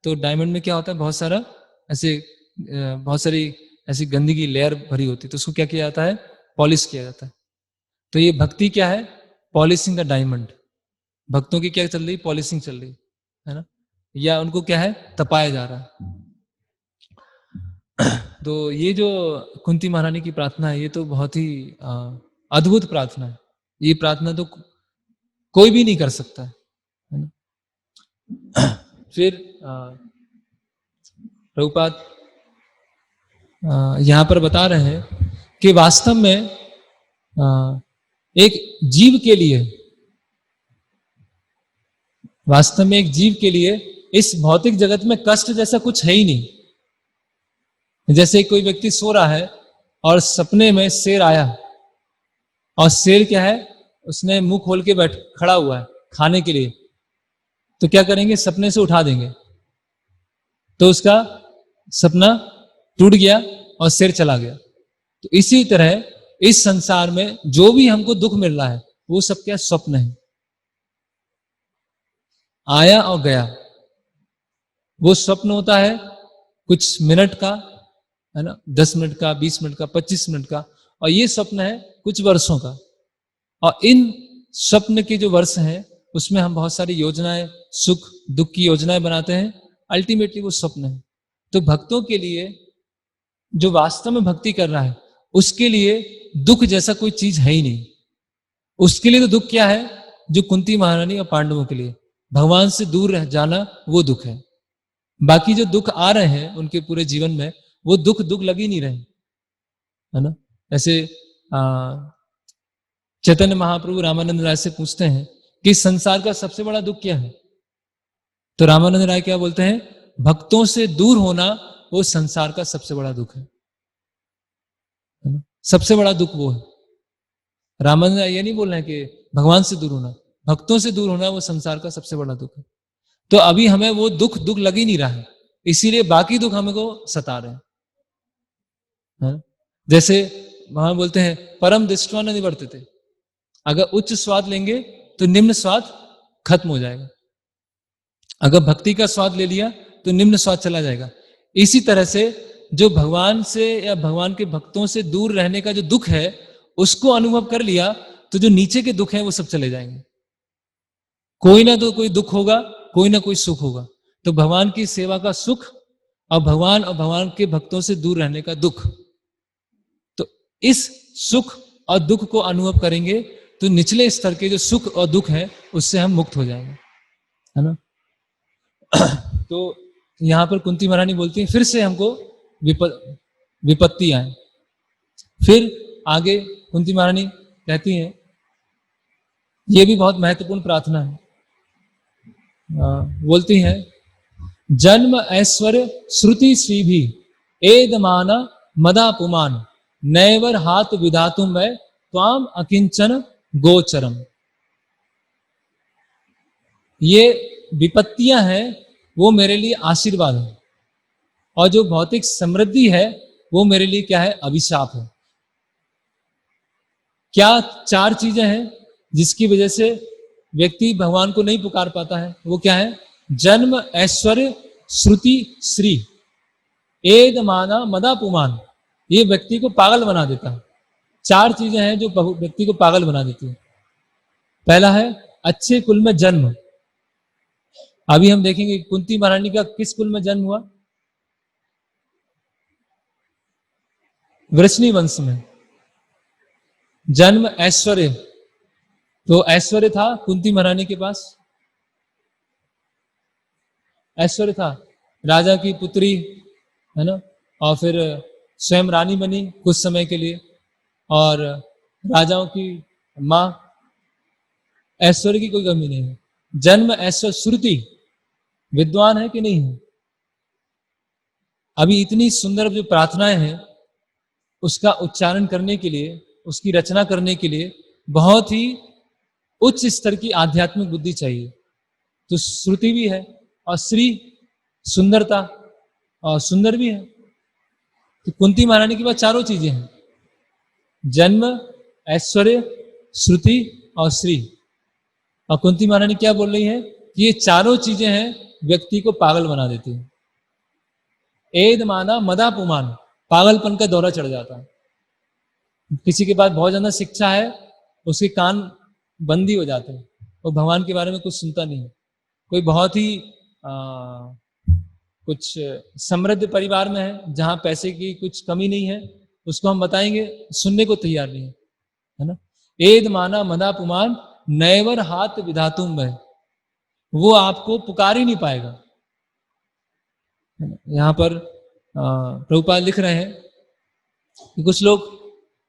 तो डायमंड में क्या होता है, बहुत सारा ऐसे बहुत सारी ऐसी गंदगी लेयर भरी होती है, तो उसको क्या किया जाता है, पॉलिश किया जाता है। तो ये भक्ति क्या है, पॉलिशिंग द डायमंड। भक्तों की क्या चल रही, पॉलिशिंग चल रही है ना, या उनको क्या है, तपाया जा रहा है। तो ये जो कुंती महारानी की प्रार्थना है, ये तो बहुत ही अद्भुत प्रार्थना है। ये प्रार्थना तो कोई भी नहीं कर सकता है ना। फिर प्रभुपाद यहाँ पर बता रहे हैं कि वास्तव में एक जीव के लिए, वास्तव में एक जीव के लिए इस भौतिक जगत में कष्ट जैसा कुछ है ही नहीं। जैसे कोई व्यक्ति सो रहा है और सपने में शेर आया, और शेर क्या है, उसने मुंह खोल के बैठ खड़ा हुआ है खाने के लिए, तो क्या करेंगे, सपने से उठा देंगे, तो उसका सपना टूट गया और शेर चला गया। तो इसी तरह इस संसार में जो भी हमको दुख मिल रहा है वो सब क्या स्वप्न है, आया और गया। वो स्वप्न होता है कुछ मिनट का, है ना, 10 मिनट का, 20 मिनट का, 25 मिनट का, और ये स्वप्न है कुछ वर्षों का। और इन स्वप्न के जो वर्ष हैं उसमें हम बहुत सारी योजनाएं, सुख दुख की योजनाएं बनाते हैं, अल्टीमेटली वो स्वप्न है। तो भक्तों के लिए, जो वास्तव में भक्ति कर रहा है, उसके लिए दुख जैसा कोई चीज है ही नहीं। उसके लिए तो दुख क्या है, जो कुंती महारानी और पांडवों के लिए भगवान से दूर रह जाना, वो दुख है। बाकी जो दुख आ रहे हैं उनके पूरे जीवन में, वो दुख दुख लग ही नहीं रहे, है ना। ऐसे चैतन्य महाप्रभु रामानंद राय से पूछते हैं कि संसार का सबसे बड़ा दुख क्या है, तो रामानंद राय क्या बोलते हैं, भक्तों से दूर होना वो संसार का सबसे बड़ा दुख है ना? सबसे बड़ा दुख वो है। रामानंद राय ये नहीं बोल रहे हैं कि भगवान से दूर होना, भक्तों से दूर होना वो संसार का सबसे बड़ा दुख है। तो अभी हमें वो दुख दुख लग ही नहीं रहा है, इसीलिए बाकी दुख हमें को सता रहे हैं। जैसे वहां बोलते हैं परम दृष्टवा न निवर्तते, अगर उच्च स्वाद लेंगे तो निम्न स्वाद खत्म हो जाएगा, अगर भक्ति का स्वाद ले लिया तो निम्न स्वाद चला जाएगा। इसी तरह से जो भगवान से या भगवान के भक्तों से दूर रहने का जो दुख है, उसको अनुभव कर लिया तो जो नीचे के दुख हैं वो सब चले जाएंगे। कोई ना तो कोई दुख होगा, कोई ना कोई सुख होगा। तो भगवान की सेवा का सुख और भगवान के भक्तों से दूर रहने का दुख, तो इस सुख और दुख को अनुभव करेंगे तो निचले स्तर के जो सुख और दुख है उससे हम मुक्त हो जाएंगे, है ना। तो यहां पर कुंती महारानी बोलती है फिर से हमको विपत्ति आए। फिर आगे कुंती महारानी कहती हैं, ये भी बहुत महत्वपूर्ण प्रार्थना है। बोलती हैं, जन्म ऐश्वर्य श्रुति श्री भी एदमाना मदा पुमान नैवर हाथ विधातुम मैं त्वाम अकिंचन गोचरम। ये विपत्तियां हैं वो मेरे लिए आशीर्वाद है, और जो भौतिक समृद्धि है वो मेरे लिए क्या है, अभिशाप है। क्या 4 चीजें हैं जिसकी वजह से व्यक्ति भगवान को नहीं पुकार पाता है, वो क्या है, जन्म ऐश्वर्य श्रुति श्री एद माना मदा पुमान, ये व्यक्ति को पागल बना देता है। 4 चीजें हैं जो व्यक्ति को पागल बना देती है। पहला है अच्छे कुल में जन्म। अभी हम देखेंगे कुंती महारानी का किस कुल में जन्म हुआ? वृष्णि वंश में। जन्म ऐश्वर्य, तो ऐश्वर्य था कुंती महारानी के पास, ऐश्वर्य था, राजा की पुत्री है ना, और फिर स्वयं रानी बनी कुछ समय के लिए, और राजाओं की मां, ऐश्वर्य की कोई कमी नहीं है। जन्म ऐश्वर्य, श्रुति, विद्वान है कि नहीं है? अभी इतनी सुंदर जो प्रार्थनाएं हैं उसका उच्चारण करने के लिए, उसकी रचना करने के लिए बहुत ही उच्च स्तर की आध्यात्मिक बुद्धि चाहिए। तो श्रुति भी है और श्री, सुंदरता, और सुंदर भी है। तो कुंती महारानी के पास चारों चीजें हैं, जन्म, ऐश्वर्य, श्रुति और श्री। और कुंती महारानी क्या बोल रही है कि ये चारों चीजें हैं व्यक्ति को पागल बना देती है। एद माना मदा पुमान, पागलपन का दौरा चढ़ जाता है। किसी के पास बहुत ज्यादा शिक्षा है, उसके कान बंदी हो जाते हैं, वो भगवान के बारे में कुछ सुनता नहीं है। कोई बहुत ही कुछ समृद्ध परिवार में है जहां पैसे की कुछ कमी नहीं है, उसको हम बताएंगे, सुनने को तैयार नहीं है ना। एद माना मदा पुमान नैवर हाथ विधातुम है, वो आपको पुकार ही नहीं पाएगा। यहां पर प्रभुपाद लिख रहे हैं कि कुछ लोग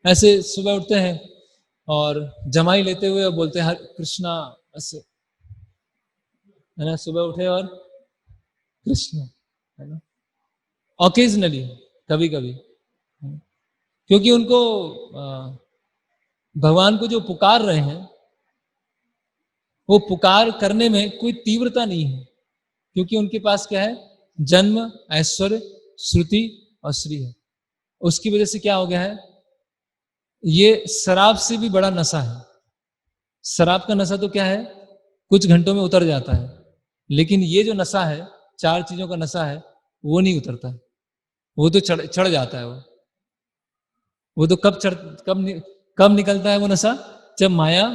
ऐसे सुबह उठते हैं और जमाई लेते हुए बोलते हैं हरे कृष्णा, ऐसे है ना, सुबह उठे और कृष्ण, है ना, ऑकेजनली, कभी कभी, क्योंकि उनको भगवान को जो पुकार रहे हैं वो पुकार करने में कोई तीव्रता नहीं है, क्योंकि उनके पास क्या है, जन्म, ऐश्वर्य, श्रुति और श्री है। उसकी वजह से क्या हो गया है, ये शराब से भी बड़ा नशा है। शराब का नशा तो क्या है, कुछ घंटों में उतर जाता है, लेकिन ये जो नशा है, चार चीजों का नशा है, वो नहीं उतरता है, वो तो चढ़ जाता है। वो तो कब निकलता है वो नशा, जब माया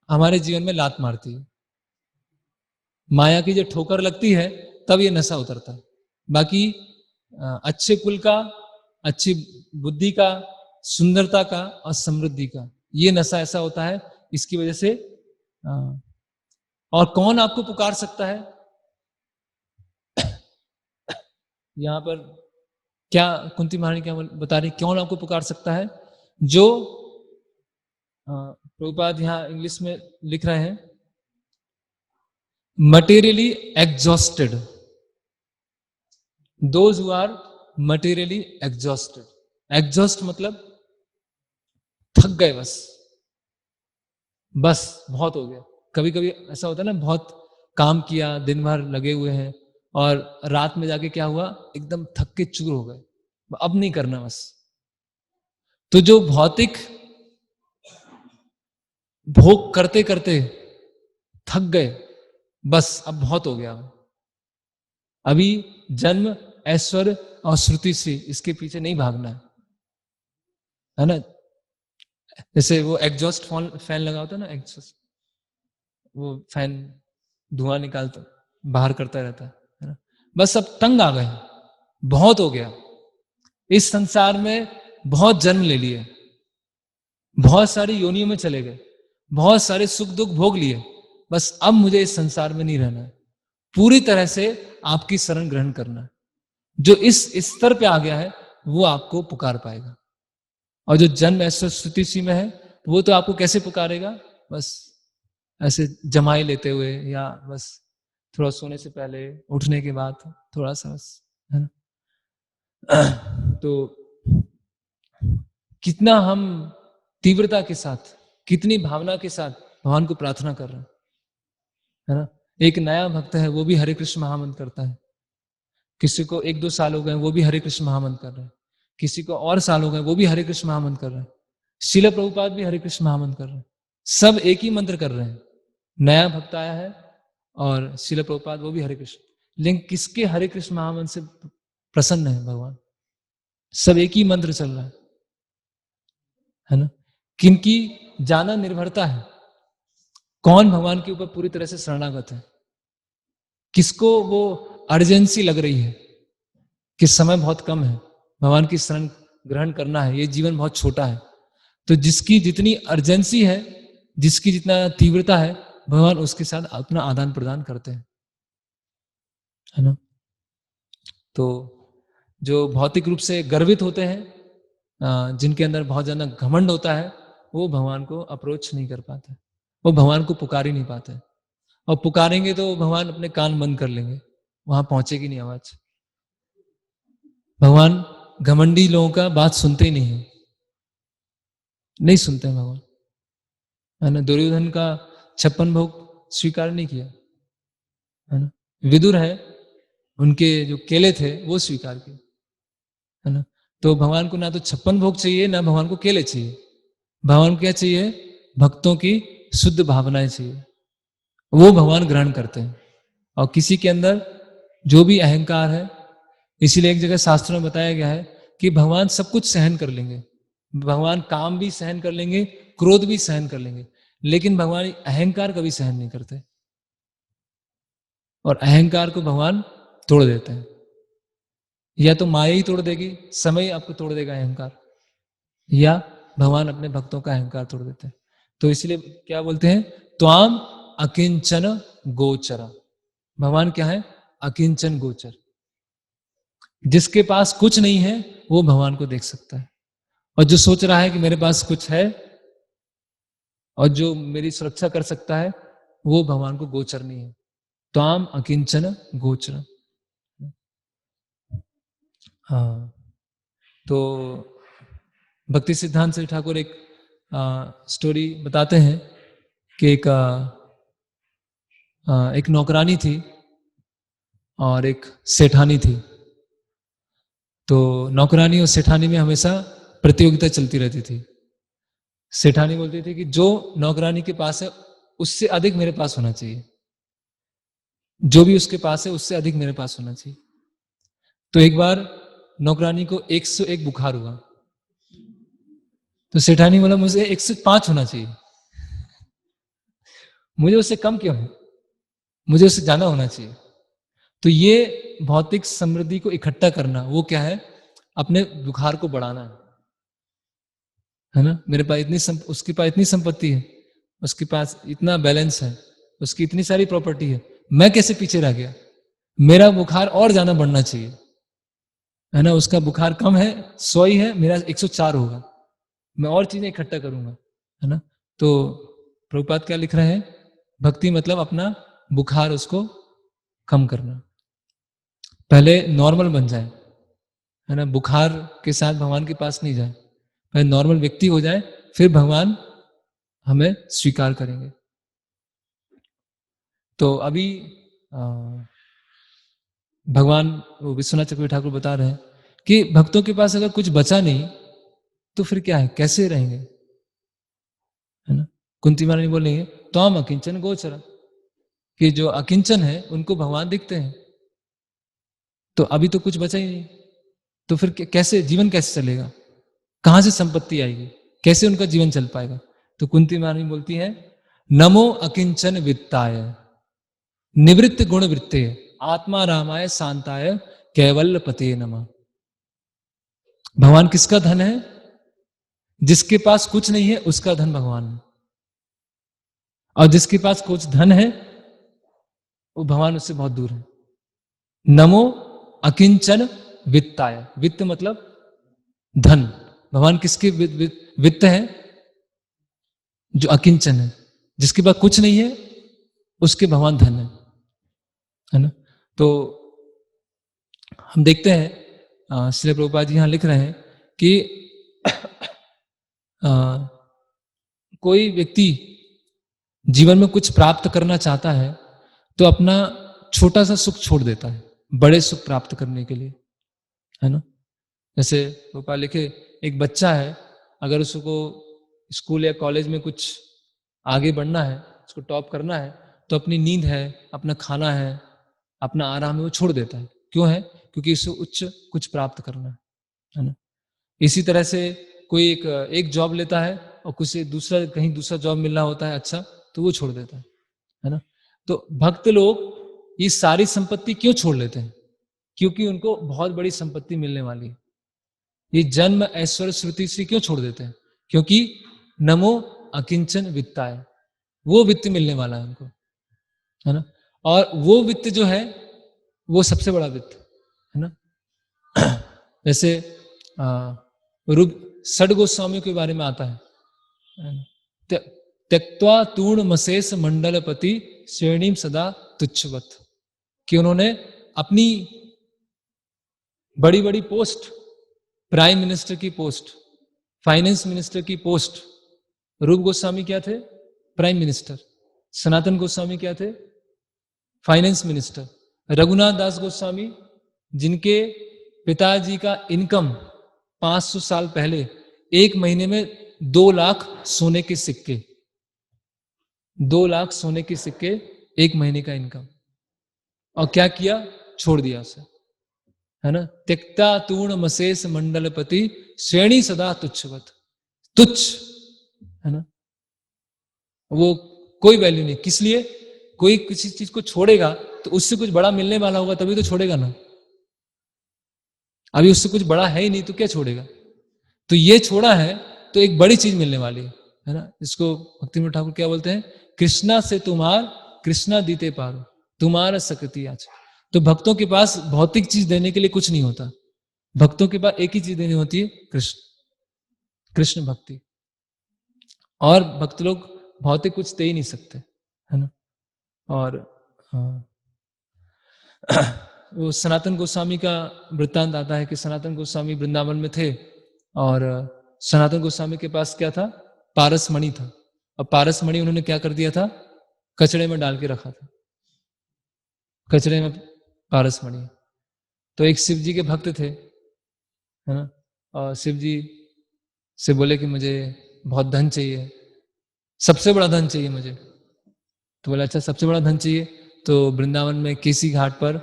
हमारे जीवन में लात मारती है, माया की जो ठोकर लगती है, तब ये नशा उतरता है। बाकी अच्छे कुल का, अच्छी बुद्धि का, सुंदरता का और समृद्धि का, ये नशा ऐसा होता है, इसकी वजह से और कौन आपको पुकार सकता है? यहां पर क्या कुंती महारानी क्या बता रही, कौन आपको पुकार सकता है? जो प्रभुपाद यहां इंग्लिश में लिख रहे हैं, materially exhausted, those who are materially exhausted. Exhaust मतलब थक गए, बस बहुत हो गया। कभी कभी ऐसा होता है ना, बहुत काम किया, दिन भर लगे हुए हैं, और रात में जाके क्या हुआ, एकदम थक के चूर हो गए, अब नहीं करना बस। तो जो भौतिक भोग करते करते थक गए, बस अब बहुत हो गया, अभी जन्म, ऐश्वर्य और श्रुति से इसके पीछे नहीं भागना है ना। जैसे वो एग्जॉस्ट फैन लगा होता है ना, एग्जॉस्ट, वो फैन धुआं निकालता, बाहर करता रहता है ना। बस अब तंग आ गए, बहुत हो गया, इस संसार में बहुत जन्म ले लिए, बहुत सारी योनियों में चले गए, बहुत सारे सुख दुख भोग लिए, बस अब मुझे इस संसार में नहीं रहना है, पूरी तरह से आपकी शरण ग्रहण करना है। जो इस स्तर पे आ गया है वो आपको पुकार पाएगा, और जो जन्म ऐश्वर्य श्रुति सी में है वो तो आपको कैसे पुकारेगा, बस ऐसे जमाई लेते हुए, या बस थोड़ा सोने से पहले, उठने के बाद थोड़ा सा, बस, है ना। तो कितना हम तीव्रता के साथ, कितनी भावना के साथ भगवान को प्रार्थना कर रहे हैं, है ना। एक नया भक्त है, वो भी हरे कृष्ण महामंत्र करता है, किसी को 1-2 साल हो गए वो भी हरे कृष्ण महामंत्र कर रहे हैं, किसी को और साल हो गए वो भी हरे कृष्ण महामंत्र कर रहे हैं, शिल प्रभुपाद भी हरे कृष्ण महामंत्र कर रहे हैं, सब एक ही मंत्र कर रहे हैं। नया भक्त आया है और शिल प्रभुपाद वो भी हरे कृष्ण, लेकिन किसके हरे कृष्ण महामंत्र से प्रसन्न है भगवान? सब एक ही मंत्र चल रहा है ना। किनकी जाना निर्भरता है, कौन भगवान के ऊपर पूरी तरह से शरणागत है, किसको वो अर्जेंसी लग रही है कि समय बहुत कम है, भगवान की शरण ग्रहण करना है, ये जीवन बहुत छोटा है। तो जिसकी जितनी अर्जेंसी है, जिसकी जितना तीव्रता है, भगवान उसके साथ अपना आदान प्रदान करते हैं, है ना। तो जो भौतिक रूप से गर्वित होते हैं, जिनके अंदर बहुत ज्यादा घमंड होता है, वो भगवान को अप्रोच नहीं कर पाते, वो भगवान को पुकार ही नहीं पाते। और पुकारेंगे तो भगवान अपने कान बंद कर लेंगे, वहां पहुंचेगी नहीं आवाज। भगवान घमंडी लोगों का बात सुनते ही नहीं है, नहीं सुनते हैं भगवान, है ना। दुर्योधन का 56 भोग स्वीकार नहीं किया, है ना। विदुर है, उनके जो केले थे वो स्वीकार किए, है ना। तो भगवान को ना तो 56 भोग चाहिए, ना भगवान को केले चाहिए। भगवान को क्या चाहिए? भक्तों की शुद्ध भावनाएं चाहिए, वो भगवान ग्रहण करते हैं। और किसी के अंदर जो भी अहंकार है, इसीलिए एक जगह शास्त्रों में बताया गया है कि भगवान सब कुछ सहन कर लेंगे, भगवान काम भी सहन कर लेंगे, क्रोध भी सहन कर लेंगे, लेकिन भगवान अहंकार कभी सहन नहीं करते। और अहंकार को भगवान तोड़ देते हैं। या तो माया ही तोड़ देगी, समय आपको तोड़ देगा अहंकार, या भगवान अपने भक्तों का अहंकार तोड़ देते हैं। तो इसलिए क्या बोलते हैं? त्वाम अकिंचन गोचर। भगवान क्या है? अकिंचन गोचर। जिसके पास कुछ नहीं है वो भगवान को देख सकता है, और जो सोच रहा है कि मेरे पास कुछ है और जो मेरी सुरक्षा कर सकता है, वो भगवान को गोचर नहीं है। त्वाम अकिंचन गोचर। हाँ, तो भक्ति सिद्धांत से ठाकुर एक स्टोरी बताते हैं कि एक नौकरानी थी और एक सेठानी थी। तो नौकरानी और सेठानी में हमेशा प्रतियोगिता चलती रहती थी। सेठानी बोलती थी कि जो नौकरानी के पास है उससे अधिक मेरे पास होना चाहिए, जो भी उसके पास है उससे अधिक मेरे पास होना चाहिए। तो एक बार नौकरानी को 101 बुखार हुआ, तो सेठानी बोला मुझे 105 होना चाहिए, मुझे उससे कम क्यों है, मुझे उससे ज्यादा होना चाहिए। तो ये भौतिक समृद्धि को इकट्ठा करना, वो क्या है? अपने बुखार को बढ़ाना है ना। मेरे पास उसके पास इतनी संपत्ति है, उसके पास इतना बैलेंस है, उसकी इतनी सारी प्रॉपर्टी है, मैं कैसे पीछे रह गया? मेरा बुखार और ज्यादा बढ़ना चाहिए, है ना। उसका बुखार कम है, 100 ही है, मेरा 104 होगा, मैं और चीजें इकट्ठा करूंगा, है ना। तो प्रभुपाद क्या लिख रहे हैं? भक्ति मतलब अपना बुखार उसको कम करना, पहले नॉर्मल बन जाए, है ना। बुखार के साथ भगवान के पास नहीं जाए, पहले नॉर्मल व्यक्ति हो जाए, फिर भगवान हमें स्वीकार करेंगे। तो अभी भगवान विश्वनाथ चक्रवर्ती ठाकुर बता रहे हैं कि भक्तों के पास अगर कुछ बचा नहीं तो फिर क्या है, कैसे रहेंगे, है ना। कुंती महारानी बोलेंगे तो हम अकिंचन गोचर, कि जो अकिंचन है उनको भगवान दिखते हैं। तो अभी तो कुछ बचा ही नहीं, तो फिर कैसे जीवन कैसे चलेगा, कहां से संपत्ति आएगी, कैसे उनका जीवन चल पाएगा? तो कुंती महारानी बोलती है नमो अकिंचन वित्ताय निवृत्त गुण वृत्ते आत्मा रामाय शांताय कैवल्य पते नमः। भगवान किसका धन है? जिसके पास कुछ नहीं है उसका धन भगवान है, और जिसके पास कुछ धन है वो भगवान उससे बहुत दूर है। नमो अकिंचन वित्ताय, वित्त मतलब धन। भगवान किसके वित्त है? जो अकिंचन है, जिसके पास कुछ नहीं है उसके भगवान धन है ना। तो हम देखते हैं श्री प्रभुपाद जी यहां लिख रहे हैं कि कोई व्यक्ति जीवन में कुछ प्राप्त करना चाहता है तो अपना छोटा सा सुख छोड़ देता है बड़े सुख प्राप्त करने के लिए, है ना। जैसे गोपाल लिखे, एक बच्चा है, अगर उसको स्कूल या कॉलेज में कुछ आगे बढ़ना है, उसको टॉप करना है, तो अपनी नींद है, अपना खाना है, अपना आराम है, वो छोड़ देता है। क्यों है? क्योंकि उसे उच्च कुछ प्राप्त करना है ना। इसी तरह से कोई एक जॉब लेता है और कुछ दूसरा कहीं दूसरा जॉब मिल रहा होता है अच्छा, तो वो छोड़ देता है ना। तो भक्त लोग ये सारी संपत्ति क्यों छोड़ लेते हैं? क्योंकि उनको बहुत बड़ी संपत्ति मिलने वाली है। ये जन्म ऐश्वर्य श्रुति से क्यों छोड़ देते हैं? क्योंकि नमो अकिंचन वित्ताय, वो वित्त मिलने वाला है उनको, है ना। और वो वित्त जो है वो सबसे बड़ा वित्त है ना। जैसे रूप षड गोस्वामियों के बारे में आता है, त्यक्त्वा तूर्ण मशेष मंडलपति श्रेणीम सदा तुच्छवत, कि उन्होंने अपनी बड़ी बड़ी पोस्ट, प्राइम मिनिस्टर की पोस्ट, फाइनेंस मिनिस्टर की पोस्ट, रूप गोस्वामी क्या थे? Prime minister. सनातन गोस्वामी क्या थे? Finance minister. रघुनाथ दास गोस्वामी, जिनके पिताजी का इनकम 500 साल पहले एक महीने में 2 लाख सोने के सिक्के, 2 लाख सोने के सिक्के एक महीने का इनकम, और क्या किया? छोड़ दिया उसे, है ना। त्यक्ता तूर्ण मशेष मंडलपति श्रेणी सदा तुच्छवत, तुच्छ, है ना। वो कोई वैल्यू नहीं। किस लिए? कोई किसी चीज को छोड़ेगा तो उससे कुछ बड़ा मिलने वाला होगा तभी तो छोड़ेगा ना। अभी उससे कुछ बड़ा है ही नहीं तो क्या छोड़ेगा? तो ये छोड़ा है तो एक बड़ी चीज मिलने वाली है ना। इसको भक्तिविनोद ठाकुर क्या बोलते हैं? कृष्णा से तुम्हार कृष्णा दीते पारो, तुम्हारा सकती आज। तो भक्तों के पास भौतिक चीज देने के लिए कुछ नहीं होता, भक्तों के पास एक ही चीज देनी होती है, कृष्ण, कृष्ण भक्ति। और भक्त लोग भौतिक कुछ दे ही नहीं सकते, है ना। और वो सनातन गोस्वामी का वृत्तांत आता है कि सनातन गोस्वामी वृंदावन में थे और सनातन गोस्वामी के पास क्या था? पारस मणि था। अब पारस मणि उन्होंने क्या कर दिया था? कचड़े में डाल के रखा था, कचड़े में पारस मणि। तो एक शिव जी के भक्त थे, है ना, और शिव जी से बोले कि मुझे बहुत धन चाहिए, सबसे बड़ा धन चाहिए मुझे। तो बोला अच्छा सबसे बड़ा धन चाहिए, तो वृंदावन में केसी घाट पर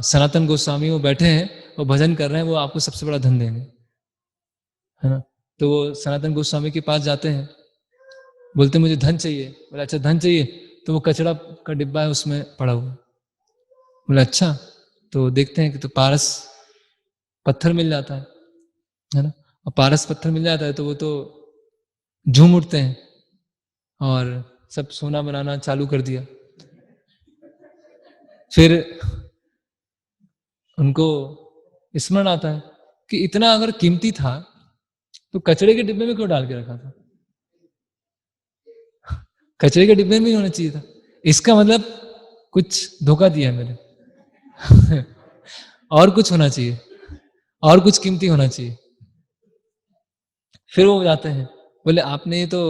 सनातन गोस्वामी वो बैठे हैं, वो भजन कर रहे हैं, वो आपको सबसे बड़ा धन देंगे, है ना। तो वो सनातन गोस्वामी के पास जाते हैं, बोलते मुझे धन चाहिए। बोला अच्छा धन चाहिए, तो वो कचड़ा का डिब्बा है उसमें पड़ा हुआ। बोला अच्छा, तो देखते हैं कि तो पारस पत्थर मिल जाता है ना। और पारस पत्थर मिल जाता है तो वो तो झूम उठते हैं और सब सोना बनाना चालू कर दिया। फिर उनको स्मरण आता है कि इतना अगर कीमती था तो कचड़े के डिब्बे में क्यों डाल के रखा था? कचड़े के डिब्बे में ही होना चाहिए था। इसका मतलब कुछ धोखा दिया है मैंने। और कुछ होना चाहिए, और कुछ कीमती होना चाहिए। फिर वो जाते हैं, बोले आपने ये तो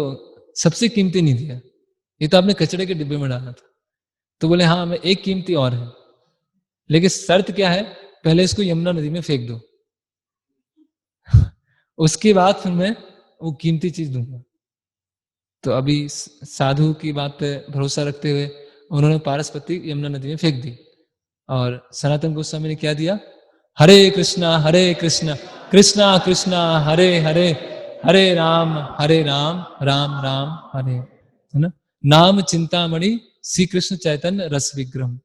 सबसे कीमती नहीं दिया, ये तो आपने कचड़े के डिब्बे में डाला था। तो बोले हाँ मैं एक कीमती और है, लेकिन शर्त क्या है? पहले इसको यमुना नदी में फेंक दो, उसके बाद फिर मैं वो कीमती चीज दूंगा। तो अभी साधु की बात पे भरोसा रखते हुए उन्होंने पारसपति यमुना नदी में फेंक दी। और सनातन गोस्वामी ने क्या दिया? हरे कृष्णा कृष्णा कृष्णा हरे हरे, हरे राम राम राम हरे, है ना। नाम चिंतामणि श्री कृष्ण चैतन्य रस विग्रह,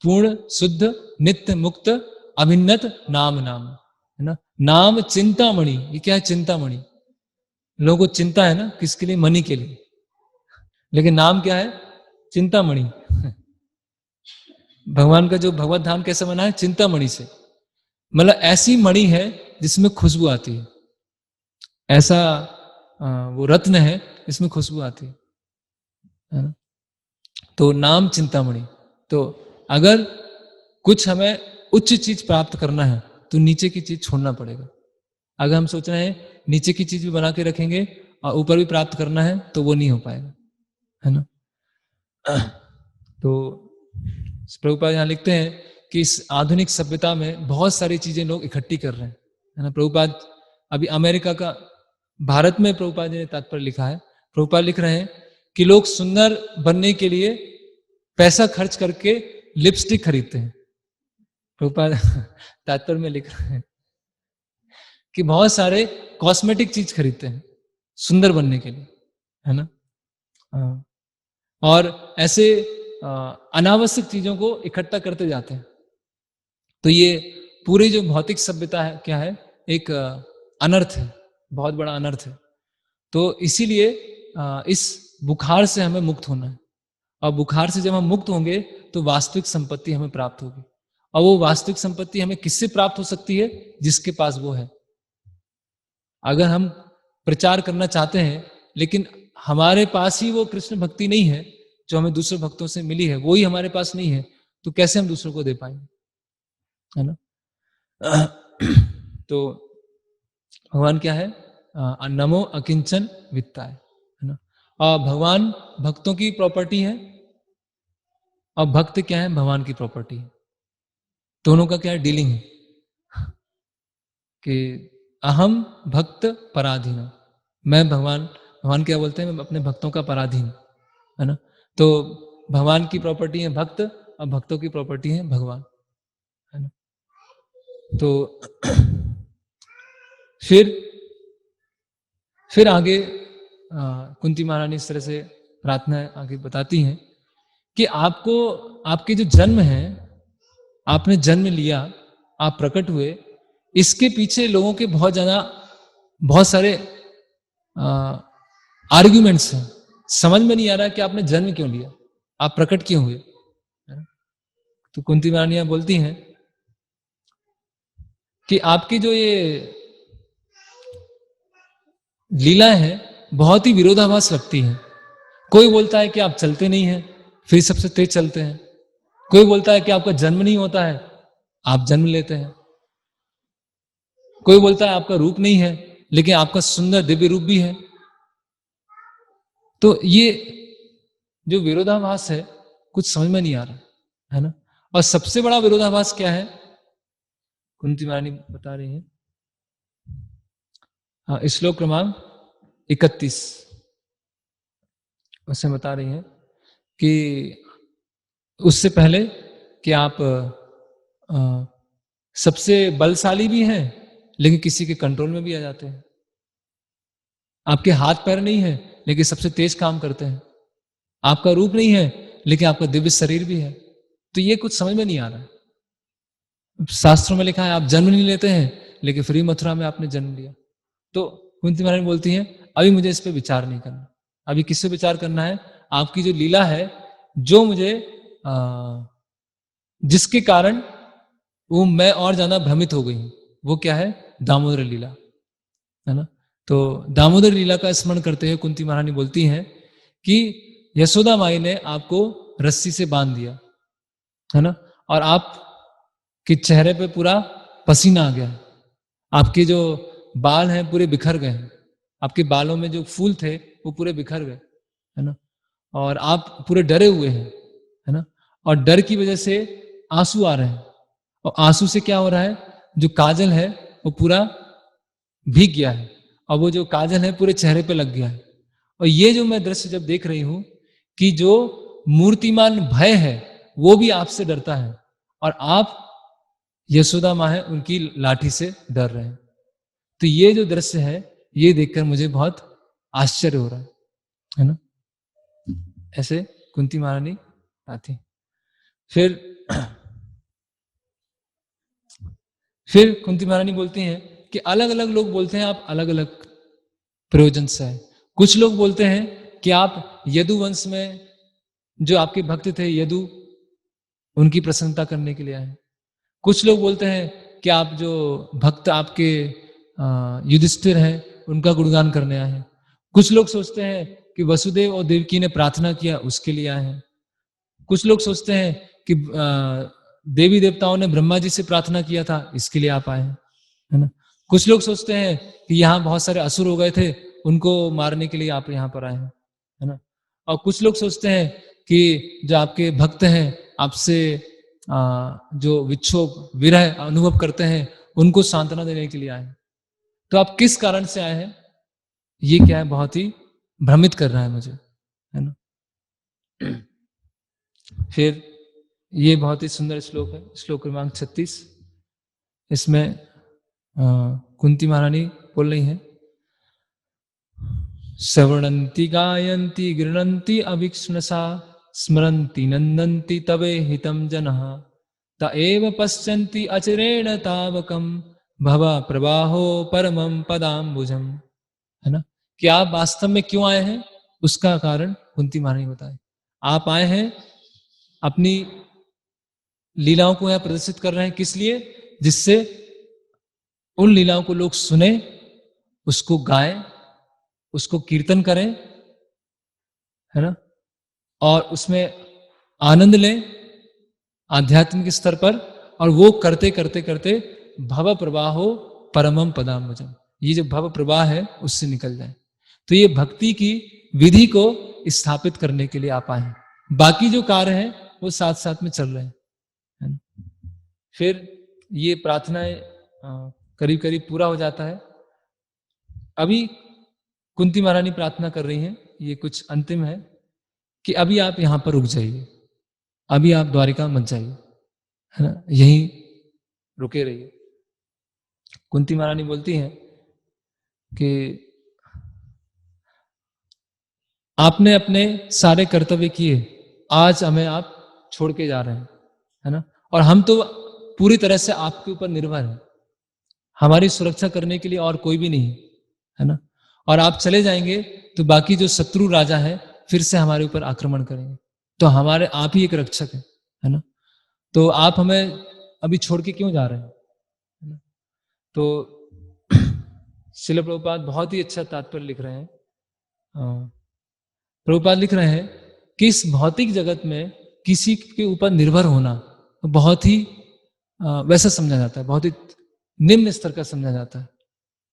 पूर्ण शुद्ध नित्य मुक्त अभिन्नत नाम नाम, है ना। नाम चिंतामणि, ये क्या है? चिंतामणि। लोगों को चिंता है ना किसके लिए? मणि के लिए। लेकिन नाम क्या है? चिंतामणि। भगवान का जो भगवत धाम कैसे बना है? चिंतामणि से। मतलब ऐसी मणि है जिसमें खुशबू आती है, ऐसा वो रत्न है जिसमें खुशबू आती है ना? तो नाम चिंतामणि। तो अगर कुछ हमें उच्च चीज प्राप्त करना है तो नीचे की चीज छोड़ना पड़ेगा। अगर हम सोच रहे हैं नीचे की चीज भी बना के रखेंगे और ऊपर भी प्राप्त करना है तो वो नहीं हो पाएगा, है ना। तो प्रभुपाद यहाँ लिखते हैं कि इस आधुनिक सभ्यता में बहुत सारी चीजें लोग इकट्ठी कर रहे हैं, है ना। प्रभुपाद अभी अमेरिका का, भारत में प्रभुपाद जी ने तात्पर्य लिखा है। प्रभुपाद लिख रहे हैं कि लोग सुंदर बनने के लिए पैसा खर्च करके लिपस्टिक खरीदते हैं। प्रभुपाद तात्पर्य में लिख रहे हैं कि बहुत सारे कॉस्मेटिक चीज खरीदते हैं सुंदर बनने के लिए, है ना। और ऐसे अनावश्यक चीजों को इकट्ठा करते जाते हैं। तो ये पूरी जो भौतिक सभ्यता है क्या है, एक अनर्थ है, बहुत बड़ा अनर्थ है। तो इसीलिए इस बुखार से हमें मुक्त होना है, और बुखार से जब हम मुक्त होंगे तो वास्तविक संपत्ति हमें प्राप्त होगी। और वो वास्तविक संपत्ति हमें किससे प्राप्त हो सकती है? जिसके पास वो है। अगर हम प्रचार करना चाहते हैं लेकिन हमारे पास ही वो कृष्ण भक्ति नहीं है जो हमें दूसरे भक्तों से मिली है, वो ही हमारे पास नहीं है, तो कैसे हम दूसरों को दे पाएंगे, है ना? तो भगवान क्या है? नमो अकिंचन वित्ताय, है ना? और भगवान भक्तों की प्रॉपर्टी है, और भक्त क्या है? भगवान की प्रॉपर्टी है। दोनों का क्या है? डीलिंग है कि अहम भक्त पराधीन, मैं भगवान क्या बोलते हैं? मैं अपने भक्तों का पराधीन, है ना? तो भगवान की प्रॉपर्टी है भक्त, और भक्तों की प्रॉपर्टी है भगवान, है ना? तो फिर आगे कुंती महारानी इस तरह से प्रार्थना आगे बताती हैं कि आपको, आपके जो जन्म है, आपने जन्म लिया, आप प्रकट हुए, इसके पीछे लोगों के बहुत सारे आर्ग्यूमेंट्स हैं। समझ में नहीं आ रहा कि आपने जन्म क्यों लिया, आप प्रकट क्यों हुए, है ना? तो कुंती महारानी बोलती हैं कि आपकी जो ये लीला है बहुत ही विरोधाभास लगती है। कोई बोलता है कि आप चलते नहीं हैं, फिर सबसे तेज चलते हैं। कोई बोलता है कि आपका जन्म नहीं होता है, आप जन्म लेते हैं। कोई बोलता है आपका रूप नहीं है, लेकिन आपका सुंदर दिव्य रूप भी है। तो ये जो विरोधाभास है कुछ समझ में नहीं आ रहा, है ना? और सबसे बड़ा विरोधाभास क्या है? कुंती महारानी बता रही है, हाँ, श्लोक क्रमांक 31 उससे बता रही है कि उससे पहले कि आप सबसे बलशाली भी हैं लेकिन किसी के कंट्रोल में भी आ जाते हैं। आपके हाथ पैर नहीं है लेकिन सबसे तेज काम करते हैं। आपका रूप नहीं है लेकिन आपका दिव्य शरीर भी है। तो ये कुछ समझ में नहीं आ रहा है। शास्त्रों में लिखा है आप जन्म नहीं लेते हैं लेकिन फ्री मथुरा में आपने जन्म लिया। तो कुंती महारानी बोलती हैं अभी मुझे इस पर विचार नहीं करना। अभी किससे विचार करना है? आपकी जो लीला है, जो मुझे जिसके कारण वो मैं और ज्यादा भ्रमित हो गई हूं, वो क्या है? दामोदर लीला, है ना? तो दामोदर लीला का स्मरण करते हुए कुंती महारानी बोलती हैं कि यशोदा माई ने आपको रस्सी से बांध दिया, है ना? और आपके चेहरे पे पूरा पसीना आ गया, आपके जो बाल हैं पूरे बिखर गए हैं, आपके बालों में जो फूल थे वो पूरे बिखर गए, है ना? और आप पूरे डरे हुए हैं, है ना? और डर की वजह से आंसू आ रहे हैं, और आंसू से क्या हो रहा है? जो काजल है वो पूरा भीग गया है, और वो जो काजल है पूरे चेहरे पे लग गया है। और ये जो मैं दृश्य जब देख रही हूं कि जो मूर्तिमान भय है वो भी आपसे डरता है, और आप यशोदा माँ है उनकी लाठी से डर रहे हैं। तो ये जो दृश्य है ये देखकर मुझे बहुत आश्चर्य हो रहा है ना? ऐसे कुंती महारानी आती। फिर फिर कुंती महारानी बोलती हैं कि अलग अलग लोग बोलते हैं आप अलग अलग प्रयोजन से है। कुछ लोग बोलते हैं कि आप यदु वंश में जो आपके भक्त थे यदु, उनकी प्रसन्नता करने के लिए आए। कुछ लोग बोलते हैं कि आप जो भक्त आपके युधिष्ठिर हैं उनका गुणगान करने आए हैं। कुछ लोग सोचते हैं कि वसुदेव और देवकी ने प्रार्थना किया उसके लिए आए हैं। कुछ लोग सोचते हैं कि देवी देवताओं ने ब्रह्मा जी से प्रार्थना किया था इसके लिए आप आए हैं, है ना? कुछ लोग सोचते हैं कि यहाँ बहुत सारे असुर हो गए थे उनको मारने के लिए आप यहाँ पर आए हैं, है ना? और कुछ लोग सोचते हैं कि जो आपके भक्त हैं आपसे जो विक्षोभ विरह अनुभव करते हैं उनको सांत्वना देने के लिए आए हैं। तो आप किस कारण से आए हैं? ये क्या है? बहुत ही भ्रमित कर रहा है मुझे, है ना? फिर ये बहुत ही सुंदर श्लोक है, श्लोक क्रमांक 36। इसमें कुंती महारानी बोल रही हैं श्रवणन्ति गायन्ति गृह्णन्ति अभीक्ष्णसा स्मरन्ति नन्दन्ति तवे हितं जनः त एव पश्यन्ति अचिरेण तावकं भव प्रवाहो परमं पदाम्बुजम। है ना, कि आप वास्तव में क्यों आए हैं, उसका कारण कुंती महारानी बताए। आप आए हैं अपनी लीलाओं को यहां प्रदर्शित कर रहे हैं, किस लिए? जिससे उन लीलाओं को लोग सुने, उसको गाएं, उसको कीर्तन करें, है ना, और उसमें आनंद लें आध्यात्मिक स्तर पर, और वो करते करते करते भव प्रवाहो परमम पदाम्बुजम, ये जो भव प्रवाह है उससे निकल जाए। तो ये भक्ति की विधि को स्थापित करने के लिए आप आए हैं। बाकी जो कार्य है वो साथ साथ में चल रहे हैं, है ना? फिर ये प्रार्थनाएं करीब करीब पूरा हो जाता है। अभी कुंती महारानी प्रार्थना कर रही हैं, ये कुछ अंतिम है, कि अभी आप यहां पर रुक जाइए, अभी आप द्वारिका मत जाइए, है ना, यहीं रुके रहिए। कुंती महारानी बोलती हैं कि आपने अपने सारे कर्तव्य किए, आज हमें आप छोड़ के जा रहे हैं, है ना, और हम तो पूरी तरह से आपके ऊपर निर्भर हैं, हमारी सुरक्षा करने के लिए और कोई भी नहीं, है ना, और आप चले जाएंगे तो बाकी जो शत्रु राजा है फिर से हमारे ऊपर आक्रमण करेंगे, तो हमारे आप ही एक रक्षक है ना, तो आप हमें अभी छोड़ के क्यों जा रहे हैं, है ना? तो श्रील प्रभुपाद बहुत ही अच्छा तात्पर्य लिख रहे हैं। प्रभुपाद लिख रहे हैं कि इस भौतिक जगत में किसी के ऊपर निर्भर होना बहुत ही वैसा समझा जाता है, बहुत ही निम्न स्तर का समझा जाता है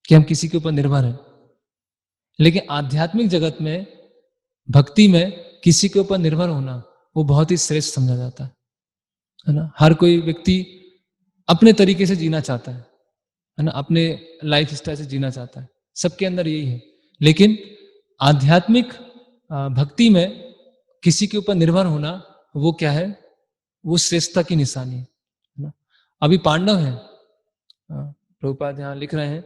कि हम किसी के ऊपर निर्भर हैं। लेकिन आध्यात्मिक जगत में, भक्ति में किसी के ऊपर निर्भर होना वो बहुत ही श्रेष्ठ समझा जाता है ना। हर कोई व्यक्ति अपने तरीके से जीना चाहता है ना, अपने लाइफ स्टाइल से जीना चाहता है, सबके अंदर यही है। लेकिन आध्यात्मिक भक्ति में किसी के ऊपर निर्भर होना वो क्या है, वो श्रेष्ठता की निशानी है ना। अभी पांडव है, प्रभुपाद यहां लिख रहे हैं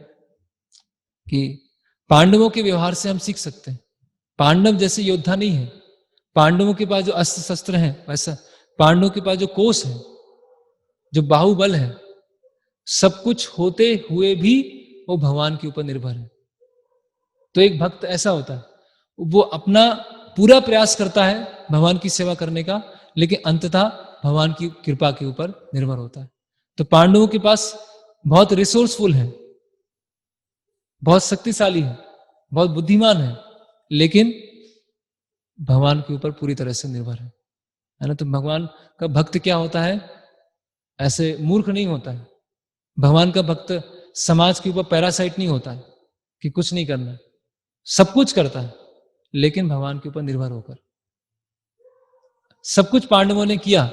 कि पांडवों के व्यवहार से हम सीख सकते हैं। पांडव जैसे योद्धा नहीं है, पांडवों के पास जो अस्त्र शस्त्र हैं वैसा, पांडवों के पास जो कोष है, जो बाहुबल है, सब कुछ होते हुए भी वो भगवान के ऊपर निर्भर है। तो एक भक्त ऐसा होता है, वो अपना पूरा प्रयास करता है भगवान की सेवा करने का, लेकिन अंततः भगवान की कृपा के ऊपर निर्भर होता है। तो पांडवों के पास बहुत रिसोर्सफुल है, बहुत शक्तिशाली है, बहुत बुद्धिमान है, लेकिन भगवान के ऊपर पूरी तरह से निर्भर है ना। तो भगवान का भक्त क्या होता है, ऐसे मूर्ख नहीं होता है। भगवान का भक्त समाज के ऊपर पैरासाइट नहीं होता है कि कुछ नहीं करना है, सब कुछ करता है, लेकिन भगवान के ऊपर निर्भर होकर। सब कुछ पांडवों ने किया,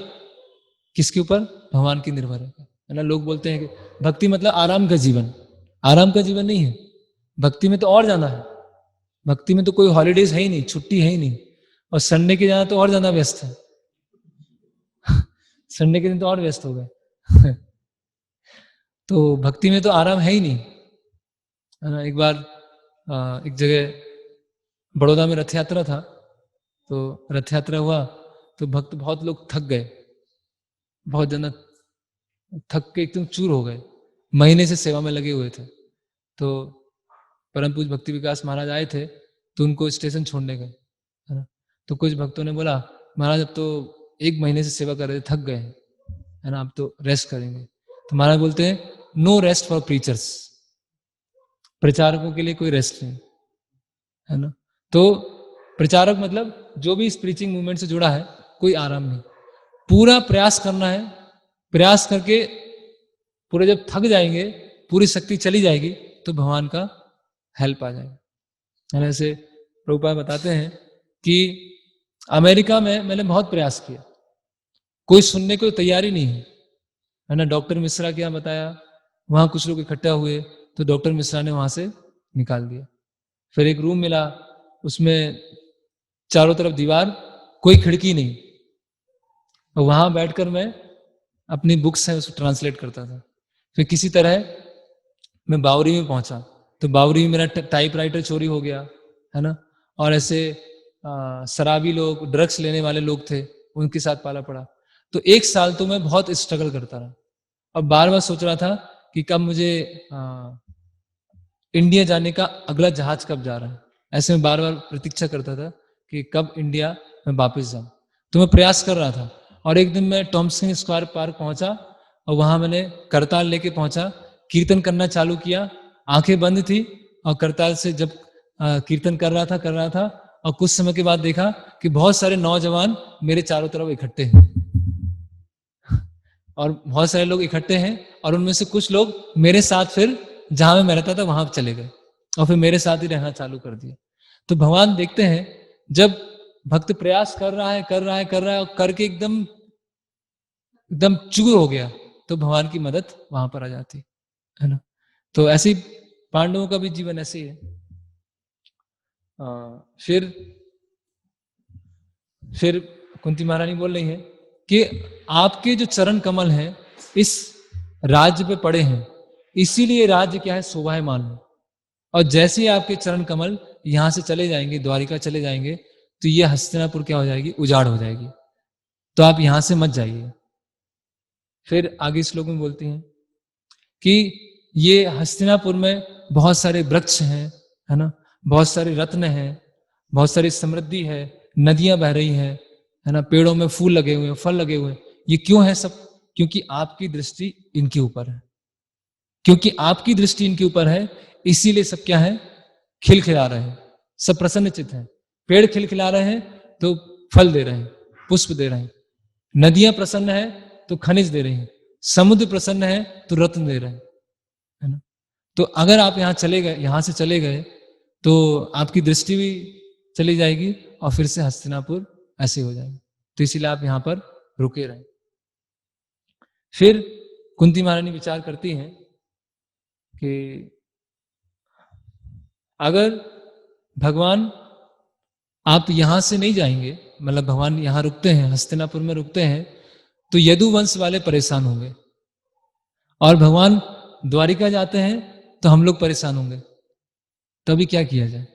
किसके ऊपर? भगवान की निर्भर है ना। लोग बोलते हैं कि भक्ति मतलब आराम का जीवन, आराम का जीवन नहीं है। भक्ति में तो और जाना है, भक्ति में तो कोई हॉलीडेज है ही नहीं, छुट्टी है ही नहीं, और संडे के जाना तो और ज्यादा व्यस्त है संडे के दिन तो और व्यस्त हो गए तो भक्ति में तो आराम है ही नहीं, है ना। एक बार एक जगह बड़ौदा में रथ यात्रा था, तो रथ यात्रा हुआ तो भक्त बहुत लोग थक गए, बहुत ज्यादा थक के एकदम चूर हो गए, महीने से सेवा में लगे हुए थे। तो परम पूज्य भक्ति विकास महाराज आए थे, तो उनको स्टेशन छोड़ने गए, है ना। तो कुछ भक्तों ने बोला, महाराज अब तो 1 महीने से सेवा कर रहे थे, थक गए, है ना, अब तो रेस्ट करेंगे। तो महाराज बोलते हैं, नो रेस्ट फॉर प्रीचर्स, प्रचारकों के लिए कोई रेस्ट नहीं, है ना। तो प्रचारक मतलब जो भी इस प्रीचिंग मूवमेंट से जुड़ा है, कोई आराम नहीं, पूरा प्रयास करना है। प्रयास करके पूरे जब थक जाएंगे, पूरी शक्ति चली जाएगी, तो भगवान का हेल्प आ जाएगा। ऐसे प्रभुपाद बताते हैं कि अमेरिका में मैंने बहुत प्रयास किया, कोई सुनने को तैयारी नहीं है ना। डॉक्टर मिश्रा क्या बताया, वहां कुछ लोग इकट्ठा हुए, तो डॉक्टर मिश्रा ने वहां से निकाल दिया। फिर एक रूम मिला, उसमें चारों तरफ दीवार, कोई खिड़की नहीं, और वहां बैठकर मैं अपनी बुक्स है उसको ट्रांसलेट करता था। फिर किसी तरह मैं बावरी में पहुंचा, तो बावरी में मेरा टाइपराइटर चोरी हो गया, है ना। और ऐसे शराबी लोग, ड्रग्स लेने वाले लोग थे, उनके साथ पाला पड़ा। तो 1 साल तो मैं बहुत स्ट्रगल करता रहा और बार बार सोच रहा था कि कब मुझे इंडिया जाने का अगला जहाज कब जा रहा है। ऐसे में बार बार प्रतीक्षा करता था कि कब इंडिया में वापस जाऊं। तो मैं प्रयास कर रहा था और एक दिन मैं टॉमसन स्क्वायर पार्क पहुंचा और वहां मैंने करताल लेके पहुंचा, कीर्तन करना चालू किया। आंखें बंद थी और करताल से जब कीर्तन कर रहा था और कुछ समय के बाद देखा कि बहुत सारे नौजवान मेरे चारों तरफ इकट्ठे हैं और बहुत सारे लोग इकट्ठे हैं और उनमें से कुछ लोग मेरे साथ फिर जहां मैं रहता था वहां चले गए और फिर मेरे साथ ही रहना चालू कर दिया। तो भगवान देखते हैं जब भक्त प्रयास कर रहा है और करके एकदम एकदम चूर हो गया तो भगवान की मदद वहां पर आ जाती है ना। तो ऐसे ही पांडवों का भी जीवन ऐसे ही है। फिर कुंती महारानी बोल रही है कि आपके जो चरण कमल हैं इस राज्य पे पड़े हैं, इसीलिए राज्य क्या है, शोभायमान है। और जैसे ही आपके चरण कमल यहां से चले जाएंगे, द्वारिका चले जाएंगे, तो ये हस्तिनापुर क्या हो जाएगी, उजाड़ हो जाएगी। तो आप यहां से मत जाइए। फिर आगे श्लोक में बोलती हैं कि ये हस्तिनापुर में बहुत सारे वृक्ष हैं, है ना, बहुत सारे रत्न हैं, बहुत सारी समृद्धि है, नदियां बह रही हैं, है ना, पेड़ों में फूल लगे हुए हैं, फल लगे हुए हैं। ये क्यों है सब? क्योंकि आपकी दृष्टि इनके ऊपर है। क्योंकि आपकी दृष्टि इनके ऊपर है, इसीलिए सब क्या है, खिलखिला रहे हैं, सब प्रसन्नचित हैं। पेड़ खिलखिला रहे हैं तो फल दे रहे हैं, पुष्प दे रहे हैं। नदियां प्रसन्न है तो खनिज दे रही हैं, समुद्र प्रसन्न है तो रत्न दे रहे हैं, है ना। तो अगर आप यहां चले गए, यहां से चले गए, तो आपकी दृष्टि भी चली जाएगी और फिर से हस्तिनापुर ऐसे हो जाएगा। तो इसीलिए आप यहां पर रुके रहें। फिर कुंती महारानी विचार करती हैं कि अगर भगवान आप यहां से नहीं जाएंगे, मतलब भगवान यहां रुकते हैं, हस्तिनापुर में रुकते हैं, तो यदुवंश वाले परेशान होंगे और भगवान द्वारिका जाते हैं तो हम लोग परेशान होंगे। तभी क्या किया जाए?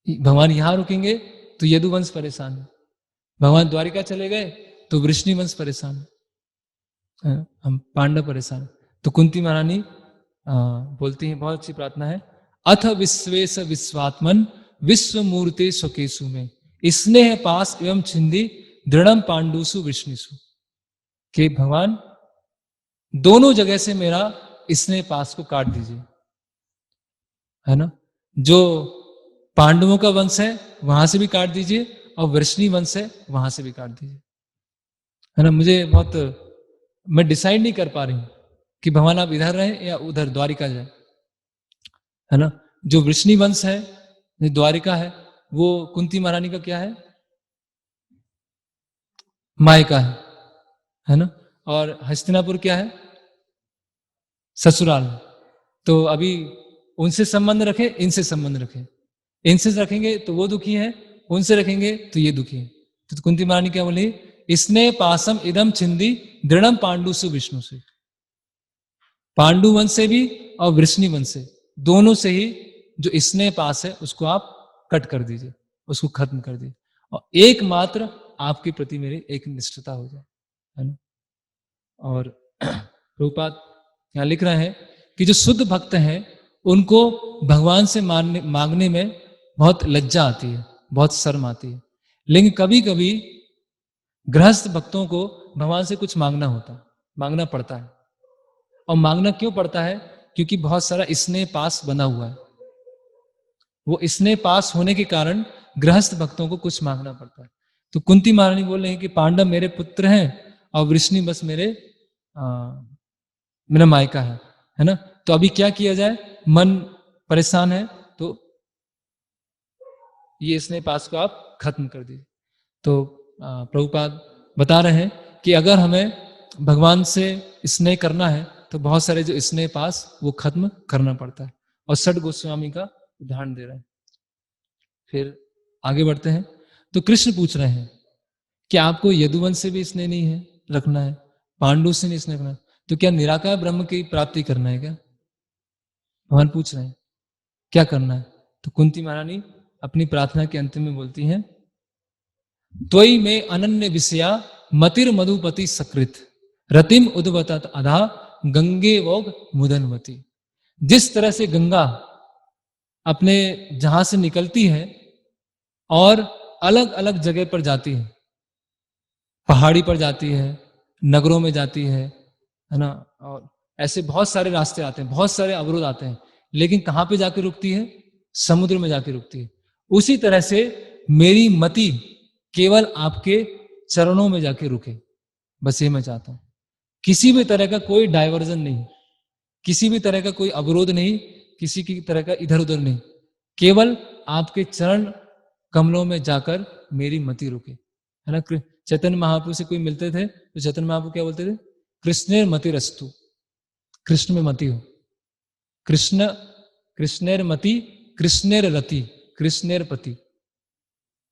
भगवान यहां रुकेंगे तो यदुवंश परेशान है, भगवान द्वारिका चले गए तो वृष्णिवंश परेशान है, हम पांडव परेशान है। तो कुंती महारानी बोलती हैं, बहुत अच्छी प्रार्थना है, अथ विश्वेश विश्वात्मन विश्व मूर्ति स्वकेशु में स्नेह पास एवं छिंदी दृढ़म पांडुसु विष्णुसु। कि भगवान दोनों जगह से मेरा स्नेह पास को काट दीजिए, है ना। जो पांडवों का वंश है वहां से भी काट दीजिए और वृष्णि वंश है वहां से भी काट दीजिए, है ना। मुझे बहुत, मैं डिसाइड नहीं कर पा रही हूं कि भगवान आप इधर रहे या उधर द्वारिका जाए, है ना। जो वृष्णि वंश है, जो द्वारिका है, वो कुंती महारानी का क्या है, मायका है ना। और हस्तिनापुर क्या है, ससुराल। तो अभी उनसे संबंध रखें, इनसे संबंध रखें, इनसे रखेंगे तो वो दुखी है, उनसे रखेंगे तो ये दुखी है। तो कुंती महारानी क्या बोली, इसने पासम इदम छिंदी दृढ़म पांडु से विष्णु से। पांडु वंश से भी और वृष्णि वंश से, दोनों से ही जो स्नेह पास है उसको आप कट कर दीजिए, उसको खत्म कर दीजिए और एकमात्र आपके प्रति मेरी एक निष्ठता हो जाए, है ना। और प्रभुपाद यहाँ लिख रहे हैं कि जो शुद्ध भक्त हैं उनको भगवान से मांगने में बहुत लज्जा आती है, बहुत शर्म आती है। लेकिन कभी कभी गृहस्थ भक्तों को भगवान से कुछ मांगना पड़ता है। और मांगना क्यों पड़ता है? क्योंकि बहुत सारा स्नेह पास बना हुआ है। वो स्नेह पास होने के कारण गृहस्थ भक्तों को कुछ मांगना पड़ता है। तो कुंती महारानी बोल रही है कि पांडव मेरे पुत्र हैं और वृष्णि बस मेरा मायका है ना। तो अभी क्या किया जाए, मन परेशान है तो ये स्नेह पास को आप खत्म कर दीजिए। तो प्रभुपाद बता रहे हैं कि अगर हमें भगवान से स्नेह करना है तो बहुत सारे जो स्नेह पास वो खत्म करना पड़ता है। और षट गोस्वामी का उदाहरण दे रहे हैं। फिर आगे बढ़ते हैं। तो कृष्ण पूछ रहे हैं कि आपको यदुवंश से भी स्नेह नहीं है रखना है, पांडु से नहीं स्नेह रखना है, तो क्या निराकार ब्रह्म की प्राप्ति करना है क्या? भगवान पूछ रहे हैं क्या करना है। तो कुंती महारानी अपनी प्रार्थना के अंत में बोलती हैं, त्वयि में अनन्य विषया मतिर मधुपति सकृत रतिम उद्वतत अधा गंगे वोग मुदनवती। जिस तरह से गंगा अपने जहां से निकलती है और अलग अलग जगह पर जाती है, पहाड़ी पर जाती है, नगरों में जाती है ना, और ऐसे बहुत सारे रास्ते आते हैं, बहुत सारे अवरोध आते हैं, लेकिन कहां पे जाके रुकती है? समुद्र में जाके रुकती है। उसी तरह से मेरी मति केवल आपके चरणों में जाके रुके, बस ये मैं चाहता हूं। किसी भी तरह का कोई डायवर्जन नहीं, किसी भी तरह का कोई अवरोध नहीं, किसी की तरह का इधर उधर नहीं, केवल आपके चरण कमलों में जाकर मेरी मति रुके, है ना। चैतन्य महाप्रभु से कोई मिलते थे तो चैतन्य महाप्रभु क्या बोलते थे? कृष्णेर मति रस्तु, कृष्ण में मति हो। कृष्ण, कृष्णेर मति, कृष्णेर रति, कृष्णेर पति,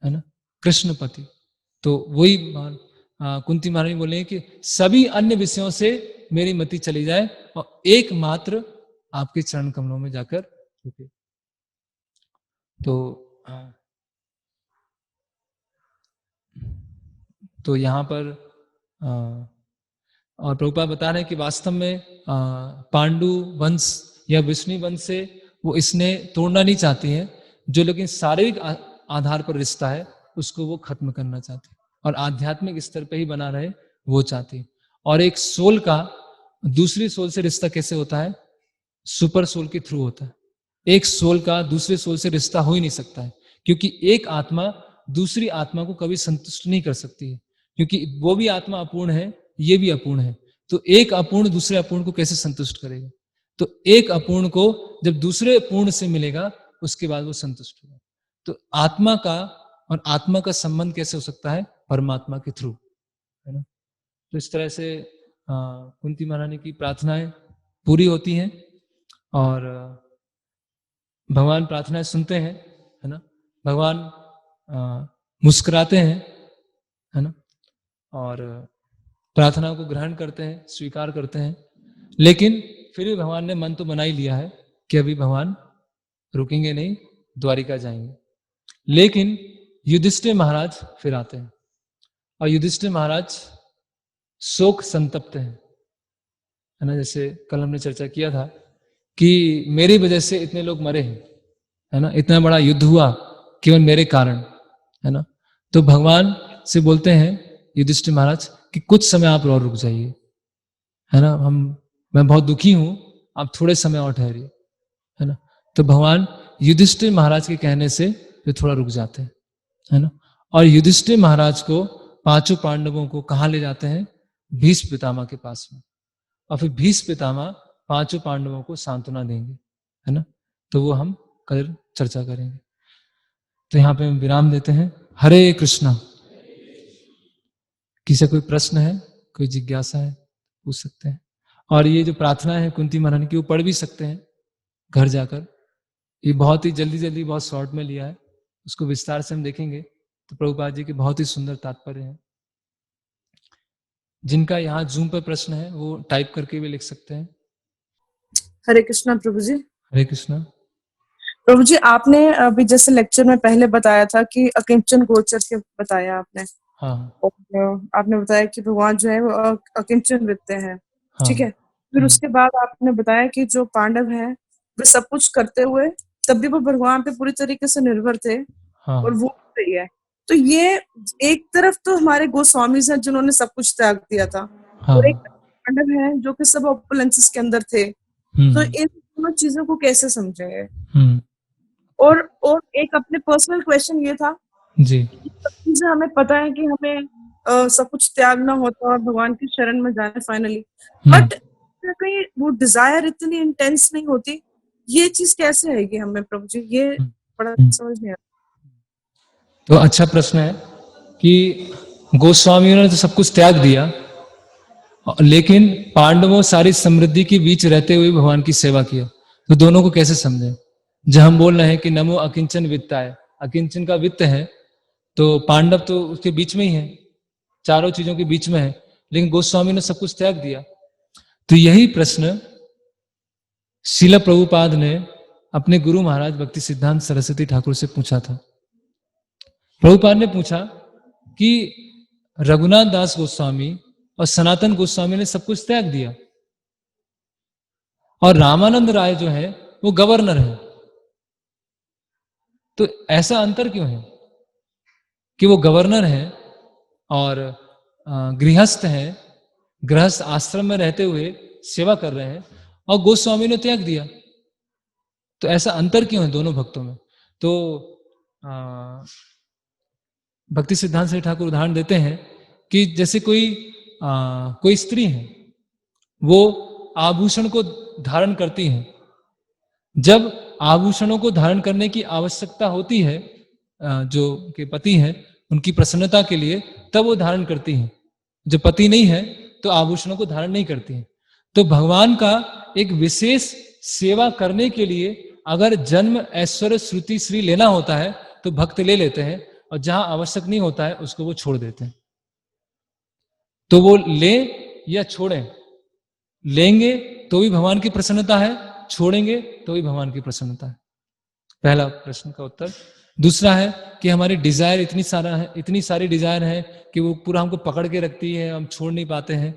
है ना, कृष्ण पति। तो वही कुंती महारानी बोले कि सभी अन्य विषयों से मेरी मति चली जाए और एकमात्र आपके चरण कमलों में जाकर रुके। तो यहां पर और प्रभुपाद बता रहे हैं कि वास्तव में पांडु वंश या विष्णु वंश से वो इसने तोड़ना नहीं चाहती है, जो लेकिन शारीरिक आधार पर रिश्ता है उसको वो खत्म करना चाहती है और आध्यात्मिक स्तर पे ही बना रहे वो चाहती है। और एक सोल का दूसरी सोल से रिश्ता कैसे होता है? सुपर सोल के थ्रू होता है। एक सोल का दूसरे सोल से रिश्ता हो ही नहीं सकता है, क्योंकि एक आत्मा दूसरी आत्मा को कभी संतुष्ट नहीं कर सकती है, क्योंकि वो भी आत्मा अपूर्ण है, ये भी अपूर्ण है। तो एक अपूर्ण दूसरे अपूर्ण को कैसे संतुष्ट करेगा? तो एक अपूर्ण को जब दूसरे पूर्ण से मिलेगा उसके बाद वो संतुष्ट होगा। तो आत्मा का और आत्मा का संबंध कैसे हो सकता है? परमात्मा के थ्रू, है ना। तो इस तरह से कुंती महारानी की प्रार्थनाएं पूरी होती हैं और भगवान प्रार्थनाएं सुनते हैं, है ना। भगवान मुस्कुराते हैं, है ना, और प्रार्थना को ग्रहण करते हैं, स्वीकार करते हैं। लेकिन फिर भी भगवान ने मन तो बना ही लिया है कि अभी भगवान रुकेंगे नहीं, द्वारिका जाएंगे। लेकिन युधिष्ठिर महाराज फिर आते हैं और युधिष्ठिर महाराज शोक संतप्त हैं, है ना। जैसे कल हमने चर्चा किया था कि मेरी वजह से इतने लोग मरे हैं, है ना, इतना बड़ा युद्ध हुआ केवल मेरे कारण, है ना। तो भगवान से बोलते हैं युधिष्ठिर महाराज कि कुछ समय आप और रुक जाइए, है ना, मैं बहुत दुखी हूं, आप थोड़े समय और ठहरिए, है ना। तो भगवान युधिष्ठिर महाराज के कहने से वे थोड़ा रुक जाते हैं, है ना। और युधिष्ठिर महाराज को पांचों पांडवों को कहाँ ले जाते हैं? भीष्म पितामह के पास में। और फिर भीष्म पितामह पांचों पांडवों को सांत्वना देंगे, है ना। तो वो हम कल चर्चा करेंगे। तो यहाँ पे हम विराम देते हैं। हरे कृष्णा। किसी कोई प्रश्न है, कोई जिज्ञासा है, पूछ सकते हैं। और ये जो प्रार्थना है कुंती महारानी की, वो पढ़ भी सकते हैं घर जाकर। ये बहुत ही जल्दी जल्दी बहुत शॉर्ट में लिया है, उसको विस्तार से हम देखेंगे तो प्रभुपाद जी के बहुत ही सुंदर तात्पर्य है। जिनका यहाँ जूम पर प्रश्न है वो टाइप करके भी लिख सकते हैं। हरे कृष्णा प्रभु जी। हरे कृष्णा प्रभु जी, आपने अभी जैसे लेक्चर में पहले बताया था कि अकिंचन गोचर के बताया आपने। हाँ। और आपने बताया कि भगवान जो है वो अकिंचन वित्त है, हाँ। ठीक है। फिर उसके बाद आपने बताया कि जो पांडव हैं वे सब कुछ करते हुए तब भी वो भगवान पे पूरी तरीके से निर्भर थे। हाँ। और वो सही है। तो ये एक तरफ तो हमारे गोस्वामी हैं जिन्होंने सब कुछ त्याग दिया था, हाँ। और एक पांडव हैं जो कि सब ऑपुलेंसेस के अंदर थे। तो इन दोनों चीजों को कैसे समझेंगे? और एक अपने पर्सनल क्वेश्चन ये था जी, सब चीजें हमें पता है कि हमें सब कुछ त्यागना होता है और भगवान की शरण में जाना फाइनली, बट कहीं वो डिजायर इतनी इंटेंस नहीं होती। ये चीज कैसे आएगी हमें प्रभु जी? ये बड़ा समझ नहीं आता। तो अच्छा प्रश्न है कि गोस्वामियों ने तो सब कुछ त्याग दिया, लेकिन पांडवों सारी समृद्धि के बीच रहते हुए भगवान की सेवा किया। तो दोनों को कैसे समझें? जब हम बोल रहे हैं कि नमो अकिंचन वित्ताय, अकिंचन का वित्त है, तो पांडव तो उसके बीच में ही है, चारों चीजों के बीच में है, लेकिन गोस्वामी ने सब कुछ त्याग दिया। तो यही प्रश्न श्रील प्रभुपाद ने अपने गुरु महाराज भक्ति सिद्धांत सरस्वती ठाकुर से पूछा था। प्रभुपाद ने पूछा कि रघुनाथ दास गोस्वामी और सनातन गोस्वामी ने सब कुछ त्याग दिया और रामानंद राय जो है वो गवर्नर है, तो ऐसा अंतर क्यों है कि वो गवर्नर है और गृहस्थ है, गृहस्थ आश्रम में रहते हुए सेवा कर रहे हैं, और गोस्वामी ने त्याग दिया, तो ऐसा अंतर क्यों है दोनों भक्तों में? तो भक्ति सिद्धांत श्री ठाकुर उदाहरण देते हैं कि जैसे कोई स्त्री है, वो आभूषण को धारण करती है, जब आभूषणों को धारण करने की आवश्यकता होती है जो के पति हैं उनकी प्रसन्नता के लिए, तब वो धारण करती हैं। जब पति नहीं है तो आभूषणों को धारण नहीं करती हैं। तो भगवान का एक विशेष सेवा करने के लिए अगर जन्म ऐश्वर्य श्रुति श्री लेना होता है तो भक्त ले लेते हैं, और जहां आवश्यक नहीं होता है उसको वो छोड़ देते हैं। तो वो ले या छोड़ें, लेंगे तो भी भगवान की प्रसन्नता है, छोड़ेंगे तो भी भगवान की प्रसन्नता है। पहला प्रश्न का उत्तर। दूसरा है कि हमारी डिजायर इतनी सारी डिजायर है कि वो पूरा हमको पकड़ के रखती है, हम छोड़ नहीं पाते हैं।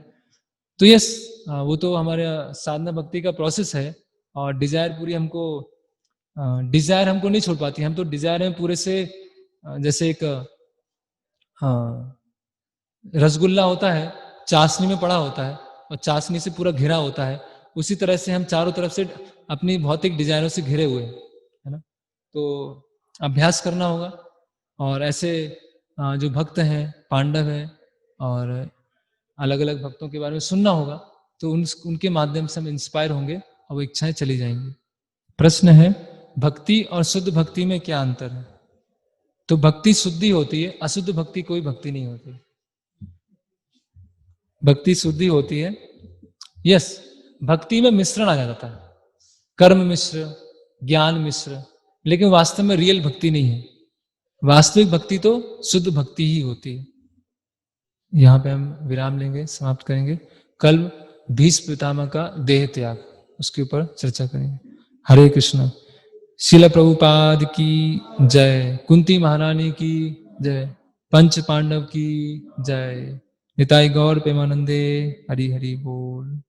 तो यस, वो तो हमारे साधना भक्ति का प्रोसेस है, और डिजायर हमको नहीं छोड़ पाती। हम तो डिजायर में पूरे से जैसे एक रसगुल्ला होता है, चाशनी में पड़ा होता है और चाशनी से पूरा घिरा होता है, उसी तरह से हम चारों तरफ से अपनी भौतिक डिजायरों से घिरे हुए हैं, है ना। तो अभ्यास करना होगा, और ऐसे जो भक्त हैं, पांडव हैं, और अलग अलग भक्तों के बारे में सुनना होगा, तो उनके माध्यम से हम इंस्पायर होंगे और वो इच्छाएं चली जाएंगी। प्रश्न है, भक्ति और शुद्ध भक्ति में क्या अंतर है? तो भक्ति शुद्धि होती है, अशुद्ध भक्ति कोई भक्ति नहीं होती। भक्ति शुद्धि होती है। यस, भक्ति में मिश्रण आ जाता है, कर्म मिश्र, ज्ञान मिश्र, लेकिन वास्तव में रियल भक्ति नहीं है। वास्तविक भक्ति तो शुद्ध भक्ति ही होती है। यहां पे हम विराम लेंगे, समाप्त करेंगे। कल भीष्म पितामह का देह त्याग, उसके ऊपर चर्चा करेंगे। हरे कृष्ण। शिल प्रभुपाद की जय, कुंती महारानी की जय, पंच पांडव की जय, निताई गौर प्रेमानंदे। हरि हरि बोल।